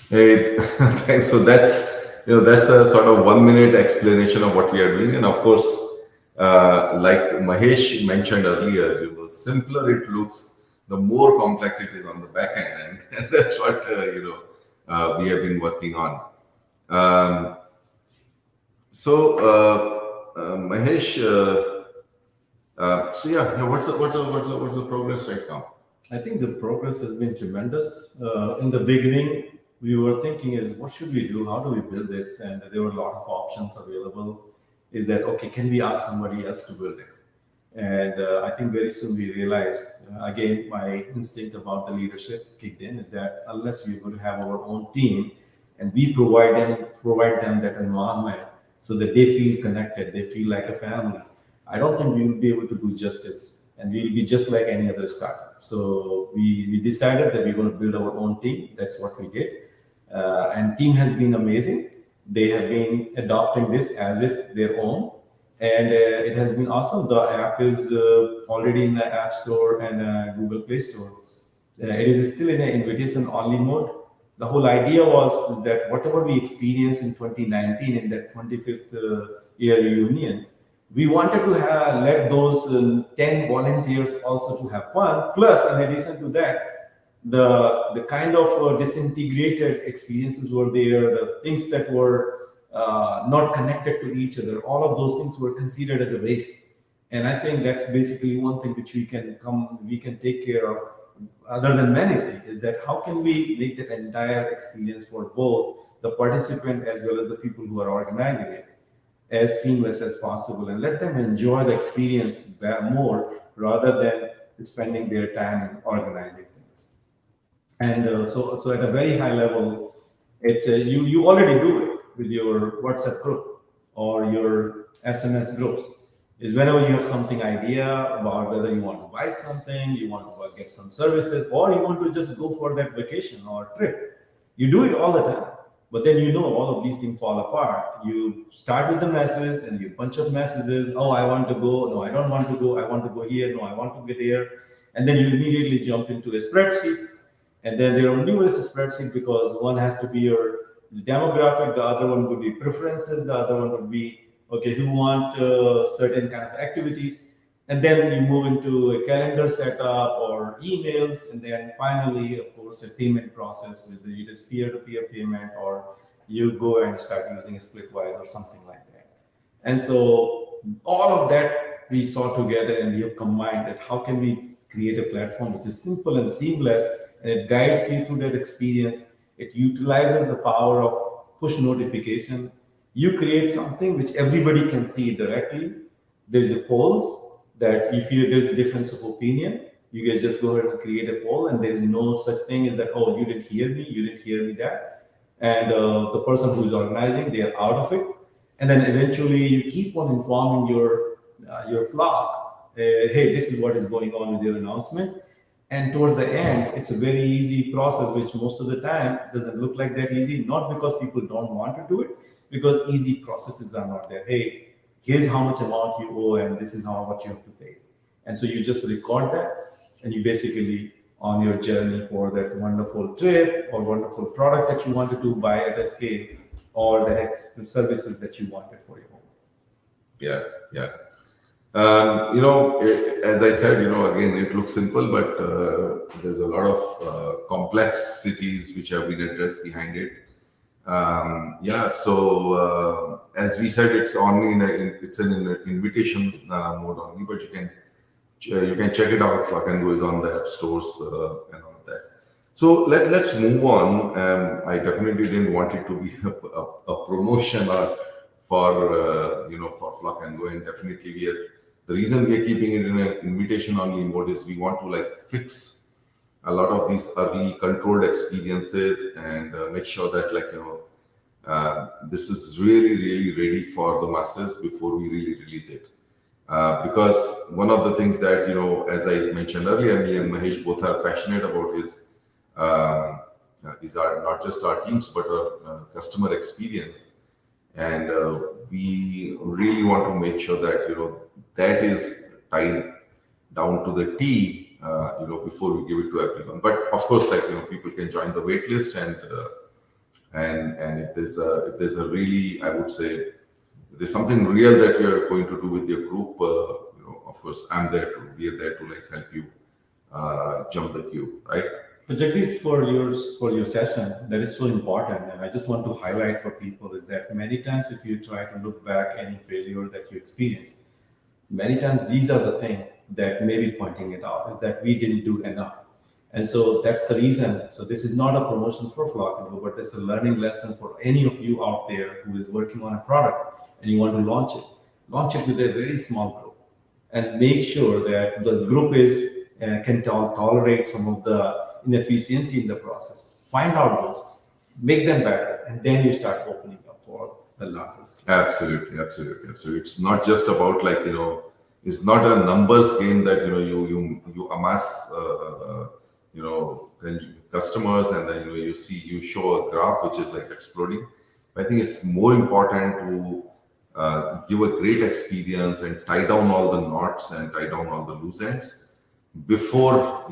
Hey, thanks. So that's a sort of 1 minute explanation of what we are doing, and of course, like Mahesh mentioned earlier, the simpler it looks, the more complex it is on the back end, and that's what we have been working on. Um, Mahesh, what's the progress right now? I think the progress has been tremendous. In the beginning, we were thinking is what should we do? How do we build this? And there were a lot of options available. Is that okay? Can we ask somebody else to build it? And I think very soon we realized, again, my instinct about the leadership kicked in, is that unless we're going to have our own team and we provide them that environment so that they feel connected, they feel like a family, I don't think we will be able to do justice, and we will be just like any other startup. So we decided that we're going to build our own team. That's what we did. And team has been amazing. They have been adopting this as if their own. And it has been awesome. The app is already in the App Store and Google Play Store. It is still in an invitation-only mode. The whole idea was that whatever we experienced in 2019 in that 25th year reunion, we wanted to let those 10 volunteers also to have fun. Plus, in addition to that, the kind of disintegrated experiences were there, the things that were not connected to each other, all of those things were considered as a waste. And I think that's basically one thing which we can take care of, other than many things, is that how can we make that entire experience for both the participant as well as the people who are organizing it as seamless as possible, and let them enjoy the experience more rather than spending their time organizing things. And so at a very high level, it's you already do it with your WhatsApp group or your SMS groups. Is whenever you have something idea about whether you want to buy something, you want to get some services, or you want to just go for that vacation or trip, you do it all the time. But then all of these things fall apart. You start with the message and you bunch of messages. Oh, I want to go. No, I don't want to go. I want to go here. No, I want to get there. And then you immediately jump into a spreadsheet. And then there are numerous spreadsheets because one has to be your demographic, the other one would be preferences, the other one would be, okay, who want certain kind of activities. And then you move into a calendar setup or emails, and then finally, of course, a payment process with either peer-to-peer payment, or you go and start using a Splitwise or something like that. And so all of that we saw together, and we have combined that how can we create a platform which is simple and seamless, and it guides you through that experience. It utilizes the power of push notification. You create something which everybody can see directly. There's a polls that if there's a difference of opinion, you guys just go ahead and create a poll, and there is no such thing as that, oh, you didn't hear me that. And the person who's organizing, they are out of it. And then eventually you keep on informing your flock, hey, this is what is going on with your announcement. And towards the end, it's a very easy process, which most of the time doesn't look like that easy, not because people don't want to do it, because easy processes are not there. Hey, here's how much amount you owe, and this is how much you have to pay. And so you just record that, and you basically on your journey for that wonderful trip or wonderful product that you wanted to buy at a scale, or the services that you wanted for your home. Yeah, yeah. As I said, again, it looks simple, but there's a lot of complexities which have been addressed behind it. So as we said, it's only it's an invitation mode only, but you can check it out. FlocknGo is on the app stores and all of that. So let's move on. I definitely didn't want it to be a promotion for FlocknGo, and definitely the reason we are keeping it in an invitation only mode is we want to fix a lot of these early controlled experiences and make sure that this is really, really ready for the masses before we really release it. Because one of the things that, as I mentioned earlier, me and Mahesh both are passionate about is not just our teams, but our customer experience. And we really want to make sure that, that is tied down to the T, before we give it to everyone. But of course, people can join the wait list, and if there's a really, I would say, if there's something real that you're going to do with your group, of course, we are there to help you jump the queue, right? But Jagdish, for your session, that is so important, and I just want to highlight for people is that many times if you try to look back any failure that you experience, many times these are the things that may be pointing it out, is that we didn't do enough. And so that's the reason. So this is not a promotion for FlocknGo, but it's a learning lesson for any of you out there who is working on a product and you want to launch it. Launch it with a very small group, and make sure that the group can tolerate some of the inefficiency in the process. Find out those, make them better, and then you start opening up for the larger scale. Absolutely. It's not just about it's not a numbers game that you amass customers, and then you show a graph which is exploding. I think it's more important to give a great experience and tie down all the knots and tie down all the loose ends before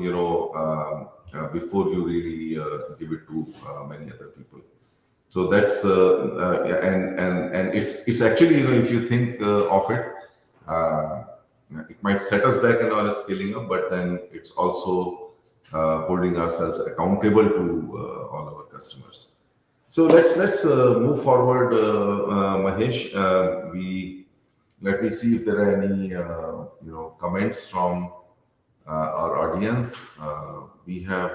before you really give it to many other people. So that's and it's actually, if you think of it, it might set us back in our scaling up, but then it's also holding ourselves accountable to all our customers. So let's move forward, Mahesh. Let me see if there are any comments from our audience. We have.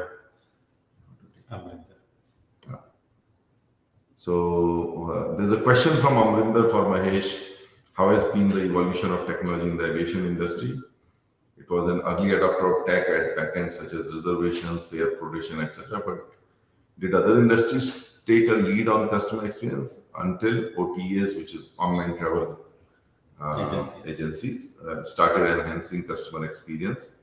So there's a question from Amarinder for Mahesh. How has been the evolution of technology in the aviation industry? It was an early adopter of tech at backend such as reservations, fare, proration, etc. But did other industries take a lead on customer experience until OTAs, which is online travel agencies, started enhancing customer experience?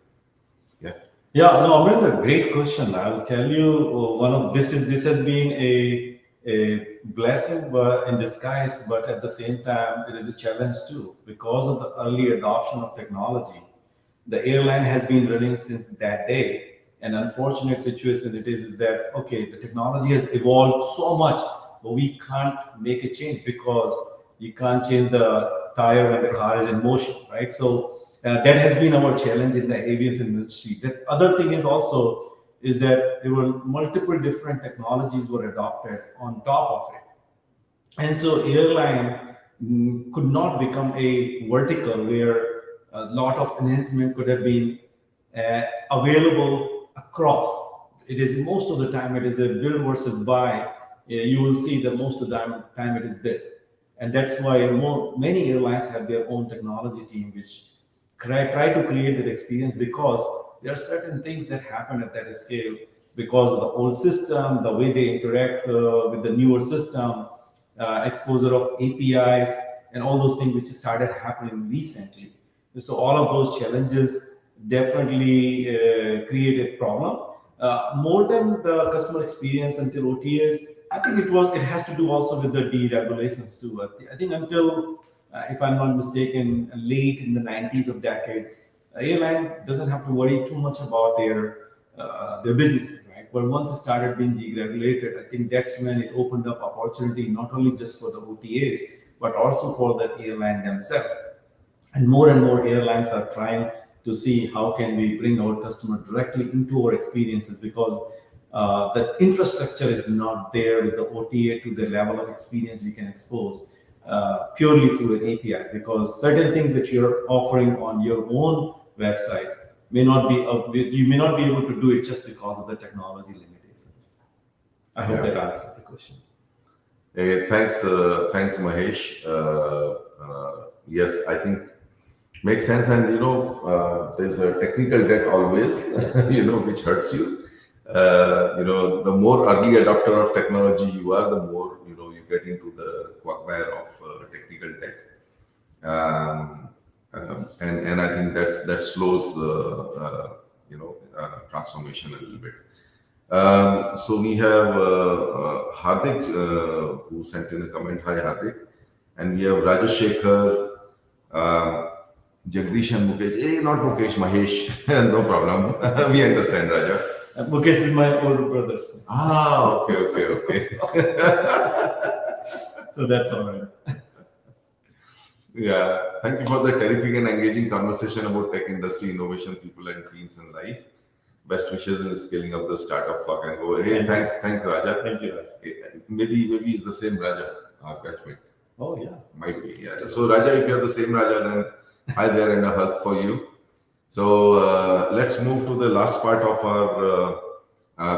Yeah, no, Amrinder, great question. I'll tell you, this has been a a blessing but in disguise, but at the same time, it is a challenge too. Because of the early adoption of technology, the airline has been running since that day. An unfortunate situation it is that, okay, the technology has evolved so much, but we can't make a change because you can't change the tire when the car is in motion, right? So that has been our challenge in the aviation industry. The other thing is also is that there were multiple different technologies were adopted on top of it. And so airline could not become a vertical where a lot of enhancement could have been available across. It is most of the time it is a build versus buy. You will see that most of the time it is built. And that's why many airlines have their own technology team which try to create that experience, because there are certain things that happen at that scale because of the old system, the way they interact with the newer system, exposure of APIs, and all those things which started happening recently. So all of those challenges definitely create a problem. More than the customer experience until OTAs, I think it has to do also with the deregulations too. I think until, if I'm not mistaken, late in the 90s of decade, airline doesn't have to worry too much about their businesses, right? But once it started being deregulated, I think that's when it opened up opportunity not only just for the OTAs but also for the airline themselves. And more airlines are trying to see how can we bring our customer directly into our experiences, because the infrastructure is not there with the OTA to the level of experience we can expose purely through an API, because certain things that you're offering on your own website may not be you may not be able to do it just because of the technology limitations. I hope that answers the question. Thanks, Mahesh. Yes, I think makes sense. And there's a technical debt always, which hurts you. The more early adopter of technology you are, the more you get into the quagmire of technical debt. And I think that slows transformation a little bit. So we have Hardik who sent in a comment. Hi, Hardik. And we have Rajashekhar, Jagdish and Mukesh. Not Mukesh, Mahesh. No problem. We understand, Raja. Mukesh is my older brother. Okay. So that's all right. Yeah, thank you for the terrific and engaging conversation about tech industry, innovation, people, and teams in life. Best wishes in scaling up the startup FlocknGo. Hey, thanks, Raja. Thank you, Raja. Maybe it's the same Raja, our batchmate. Oh yeah, might be. Yeah. So Raja, if you're the same Raja, then hi there and a hug for you. So let's move to the last part of our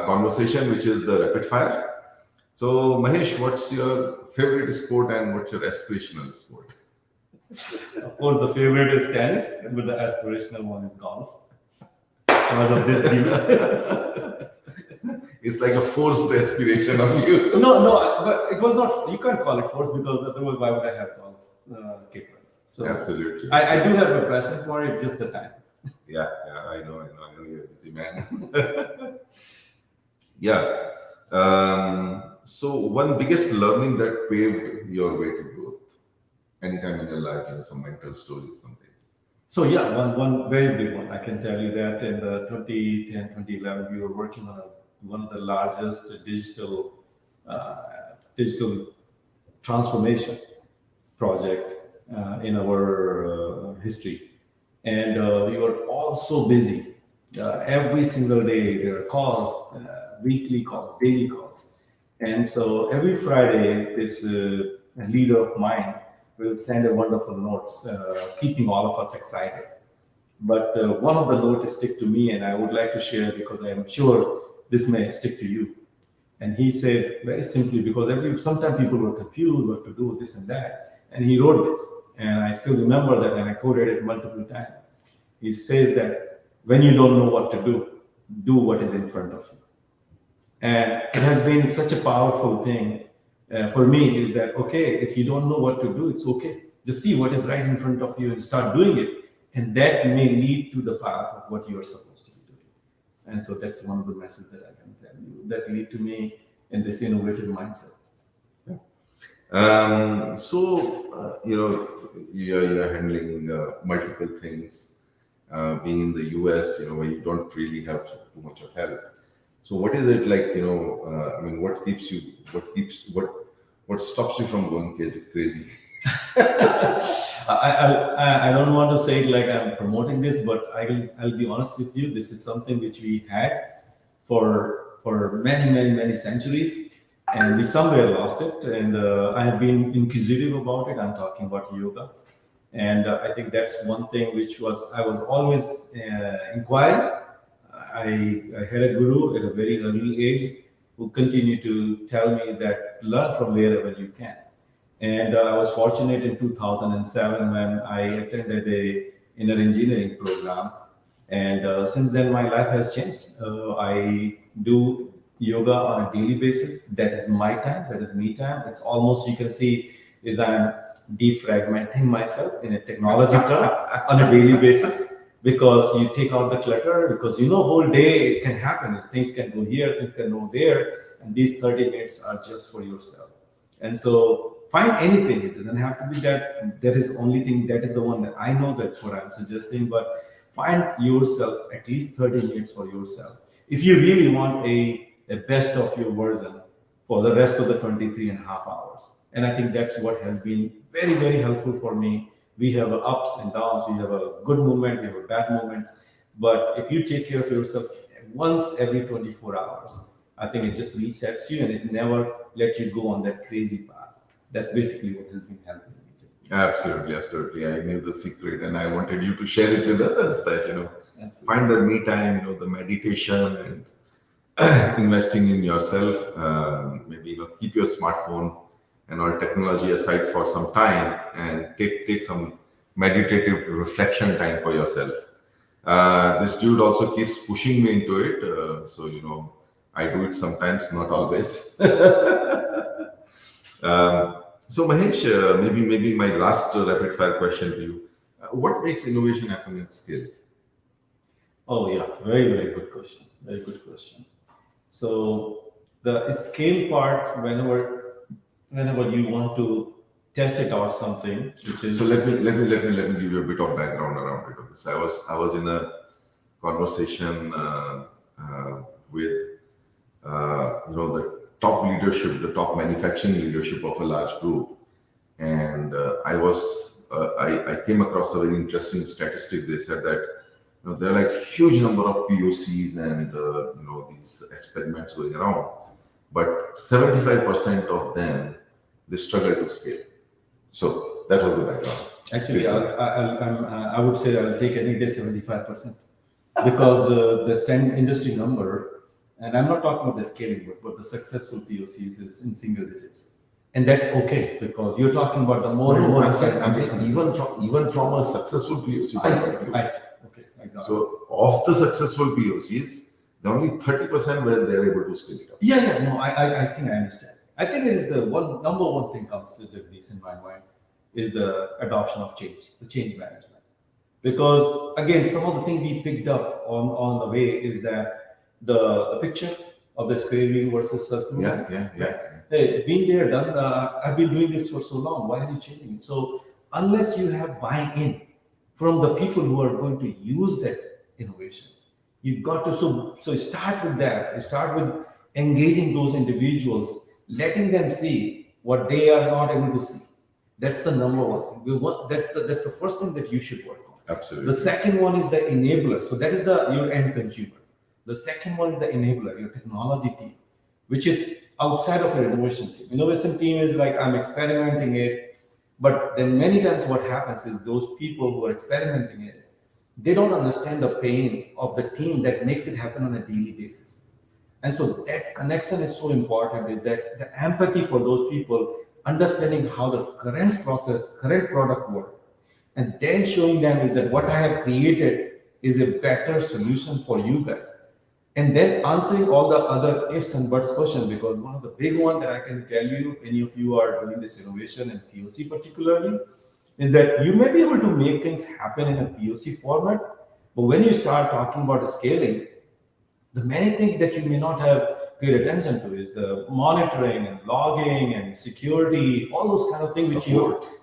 conversation, which is the rapid fire. So Mahesh, what's your favorite sport and what's your aspirational sport? Of course, the favorite is tennis, but the aspirational one is golf. Because of this deal. It's like a forced aspiration of you. No, but it was not. You can't call it forced, because otherwise, why would I have golf kicker? So absolutely. I do have a passion for it, just the time. Yeah, I know you're a busy man. Yeah. So one biggest learning that paved your way to growth, anytime in your life, some mental story or something. So yeah, one very big one. I can tell you that in the 2010, 2011, we were working on one of the largest digital transformation project in our history. And we were all so busy. Every single day there are calls, weekly calls, daily calls. And so every Friday, this leader of mine will send a wonderful notes, keeping all of us excited. But one of the notes stick to me, and I would like to share, because I am sure this may stick to you. And he said very simply, because sometimes people were confused what to do, this and that. And he wrote this, and I still remember that, and I quoted it multiple times. He says that when you don't know what to do what is in front of you. And it has been such a powerful thing for me, is that, okay, if you don't know what to do, it's okay. Just see what is right in front of you and start doing it. And that may lead to the path of what you are supposed to be doing. And so that's one of the messages that I can tell you that lead to me in this innovative mindset. You're handling multiple things. Being in the US, where you don't really have too much of help. So what is it like? I mean, what stops you from going crazy? I don't want to say it like I'm promoting this, but I'll be honest with you. This is something which we had for many centuries, and we somewhere lost it. And I have been inquisitive about it. I'm talking about yoga, and I think that's one thing which I was always inquiring. I had a guru at a very early age who continued to tell me that learn from wherever you can. And I was fortunate in 2007 when I attended a inner engineering program. And since then, my life has changed. I do yoga on a daily basis. That is my time. That is me time. It's almost, you can see, is I'm defragmenting myself in a technology term on a daily basis, because you take out the clutter, because whole day it can happen. Things can go here, things can go there, and these 30 minutes are just for yourself. And so find anything. It doesn't have to be that is the only thing, that is the one that I know, that's what I'm suggesting. But find yourself at least 30 minutes for yourself. If you really want a best of your version for the rest of the 23 and a half hours. And I think that's what has been very helpful for me. We have ups and downs. We have a good moment. We have a bad moments. But if you take care of yourself once every 24 hours, I think it just resets you and it never lets you go on that crazy path. That's basically what has been helping me. Absolutely. I knew the secret, and I wanted you to share it with others. That Absolutely. find the me time, the meditation, and investing in yourself. Maybe keep your smartphone and all technology aside for some time, and take some meditative reflection time for yourself. This dude also keeps pushing me into it, so I do it sometimes, not always. So Mahesh, maybe my last rapid fire question to you: what makes innovation happen at scale? Oh yeah, very good question. Very good question. So the scale part, whenever you want to test it out something, which is So let me give you a bit of background around it. Okay. So I was in a conversation with the top leadership, the top manufacturing leadership of a large group, and I came across a very interesting statistic. They said that there are like huge number of POCs and these experiments going around, but 75% of them they struggle to scale. So that was the background. actually I would say I'll take any day 75%, because the industry number, and I'm not talking about the scaling, but the successful POCs is in single digits. And that's okay, because you're talking about the more and more. I'm saying even from a successful POC. I see. Okay, I got it. So of the successful POCs, only 30% were they're able to scale it up. Yeah. No, I think I understand. I think it is the number one thing comes to Jagdish in my mind is the adoption of change, the change management. Because again, some of the things we picked up on the way is that the picture of the square wheel versus circle. Yeah. Hey, been there, done that. I've been doing this for so long. Why are you changing it? So unless you have buy-in from the people who are going to use that innovation, you've got to so start with that. Start with engaging those individuals, letting them see what they are not able to see. That's the number one thing. That's the first thing that you should work on. Absolutely. The second one is the enabler. So that is your end consumer. The second one is the enabler, your technology team, which is outside of your innovation team. Innovation team is like, I'm experimenting it, but then many times what happens is those people who are experimenting it, they don't understand the pain of the team that makes it happen on a daily basis. And so that connection is so important, is that the empathy for those people, understanding how the current process, current product work, and then showing them is that what I have created is a better solution for you guys. And then answering all the other ifs and buts questions, because one of the big one that I can tell you, any of you are doing this innovation and POC particularly, is that you may be able to make things happen in a POC format, but when you start talking about scaling, the many things that you may not have paid attention to is the monitoring and logging and security, all those kind of things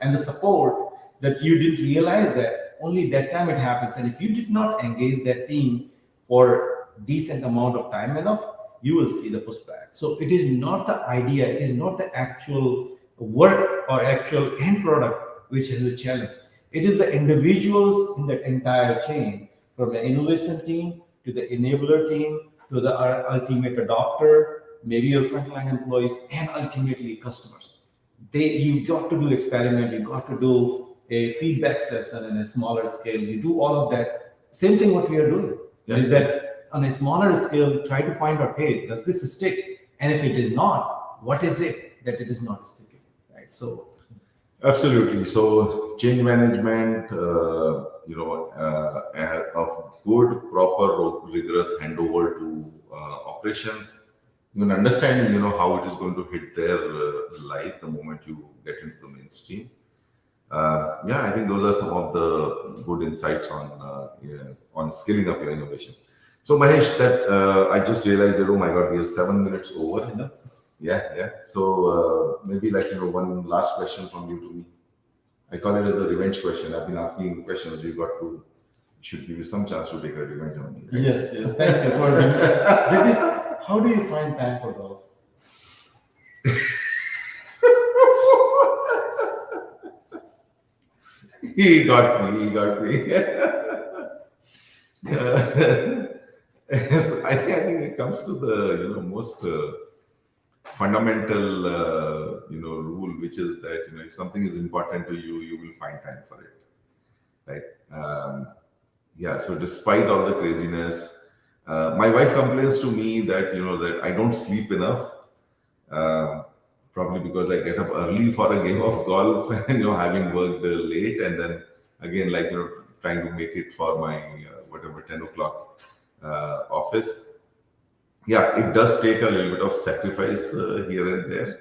and the support that you didn't realize that only that time it happens. And if you did not engage that team for decent amount of time enough, you will see the pushback. So it is not the idea, it is not the actual work or actual end product which is a challenge. It is the individuals in that entire chain, from the innovation team to the enabler team to the ultimate adopter, maybe your frontline employees, and ultimately customers. You got to do experiment, you got to do a feedback session in a smaller scale. You do all of that. Same thing what we are doing is that on a smaller scale, try to find out, hey, does this stick? And if it is not, what is it that it is not sticking, right? So absolutely. So change management, of good, proper, rigorous handover to operations, even understanding, how it is going to hit their life the moment you get into the mainstream. I think those are some of the good insights on scaling up your innovation. So Mahesh, that I just realized that, oh my God, we are 7 minutes over. Yeah. So maybe one last question from you to me. I call it as a revenge question. I've been asking questions. Should give you some chance to take a revenge on me. Right? Yes. Thank you for Jagdish, how do you find time for golf? He got me. I think it comes to the most fundamental rule, which is that if something is important to you, you will find time for it, right? So despite all the craziness, my wife complains to me that that I don't sleep enough. Probably because I get up early for a game of golf and having worked late, and then again trying to make it for my 10 o'clock office. It does take a little bit of sacrifice here and there,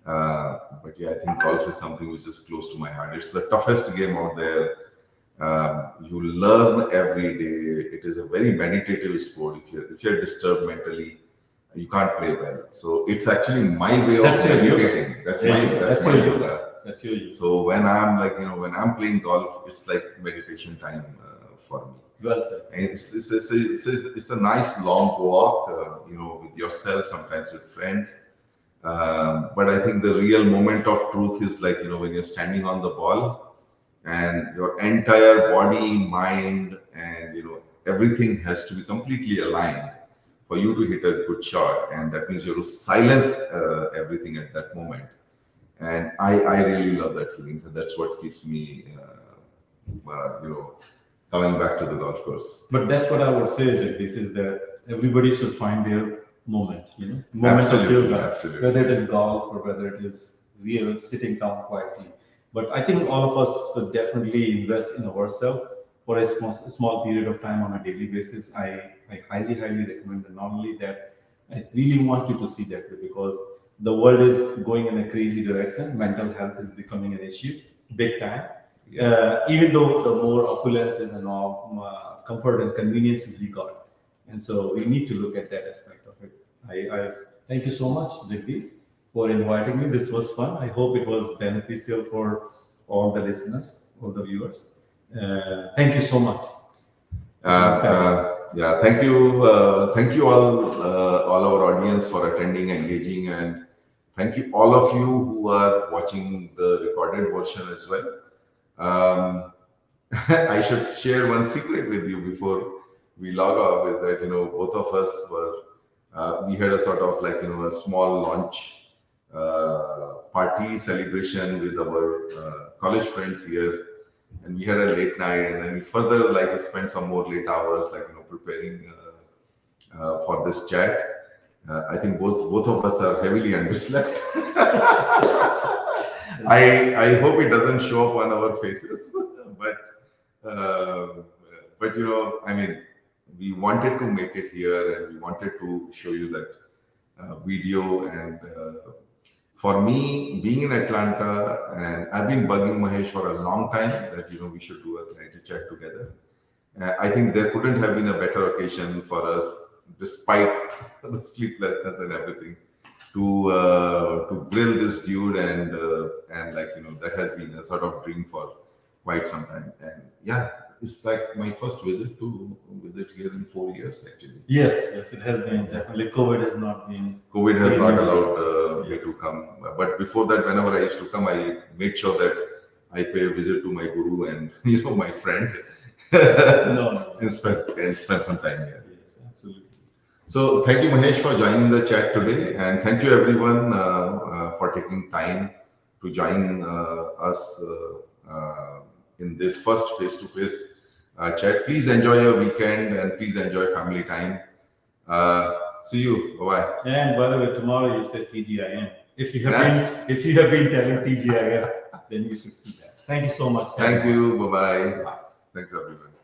but I think golf is something which is close to my heart. It's the toughest game out there. You learn every day. It is a very meditative sport. If you're disturbed mentally, you can't play well. So it's actually my way of meditating. That's my yoga. That's your yoga. So when I'm when I'm playing golf, it's like meditation time for me. Well said. And it's a nice long walk, with yourself, sometimes with friends. But I think the real moment of truth is when you're standing on the ball and your entire body, mind, and everything has to be completely aligned for you to hit a good shot, and that means you have to silence everything at that moment. And I really love that feeling, so that's what keeps me, coming back to the golf course. But that's what I would say, Jagdish, is that everybody should find their moment, moment of yoga, whether it is golf or whether it is real sitting down quietly. But I think all of us should definitely invest in ourselves for a small period of time on a daily basis. I highly recommend, and not only that, I really want you to see that way, because the world is going in a crazy direction. Mental health is becoming an issue, big time. Even though the more opulences and all comfort and conveniences we got, and so we need to look at that aspect of it. I thank you so much, Jagdish, for inviting me. This was fun. I hope it was beneficial for all the listeners, all the viewers. Thank you so much. Thank you all our audience for attending, engaging, and thank you all of you who are watching the recorded version as well. I should share one secret with you before we log off, is that both of us we had a sort of a small launch party celebration with our college friends here, and we had a late night, and then we further spent some more late hours preparing for this chat. I think both of us are heavily underslept. I hope it doesn't show up on our faces, but we wanted to make it here, and we wanted to show you that video. And for me, being in Atlanta, and I've been bugging Mahesh for a long time that we should do a ClariTeaChat together. I think there couldn't have been a better occasion for us despite the sleeplessness and everything, to grill this dude, and like, that has been a sort of dream for quite some time. And yeah, it's like my first visit here in 4 years actually. Yes, it has been definitely. COVID has not been. COVID has not allowed Yes, me yes. to come. But before that, whenever I used to come, I made sure that I pay a visit to my guru and my friend, No. and spend some time here. Yes, absolutely. So thank you, Mahesh, for joining the chat today, and thank you everyone for taking time to join us in this first face-to-face chat. Please enjoy your weekend and please enjoy family time. See you. Bye. And by the way, tomorrow you said TGIM. If you Yes. have been telling TGIF, then you should see that. Thank you so much. Thank you. Bye. Thanks everyone.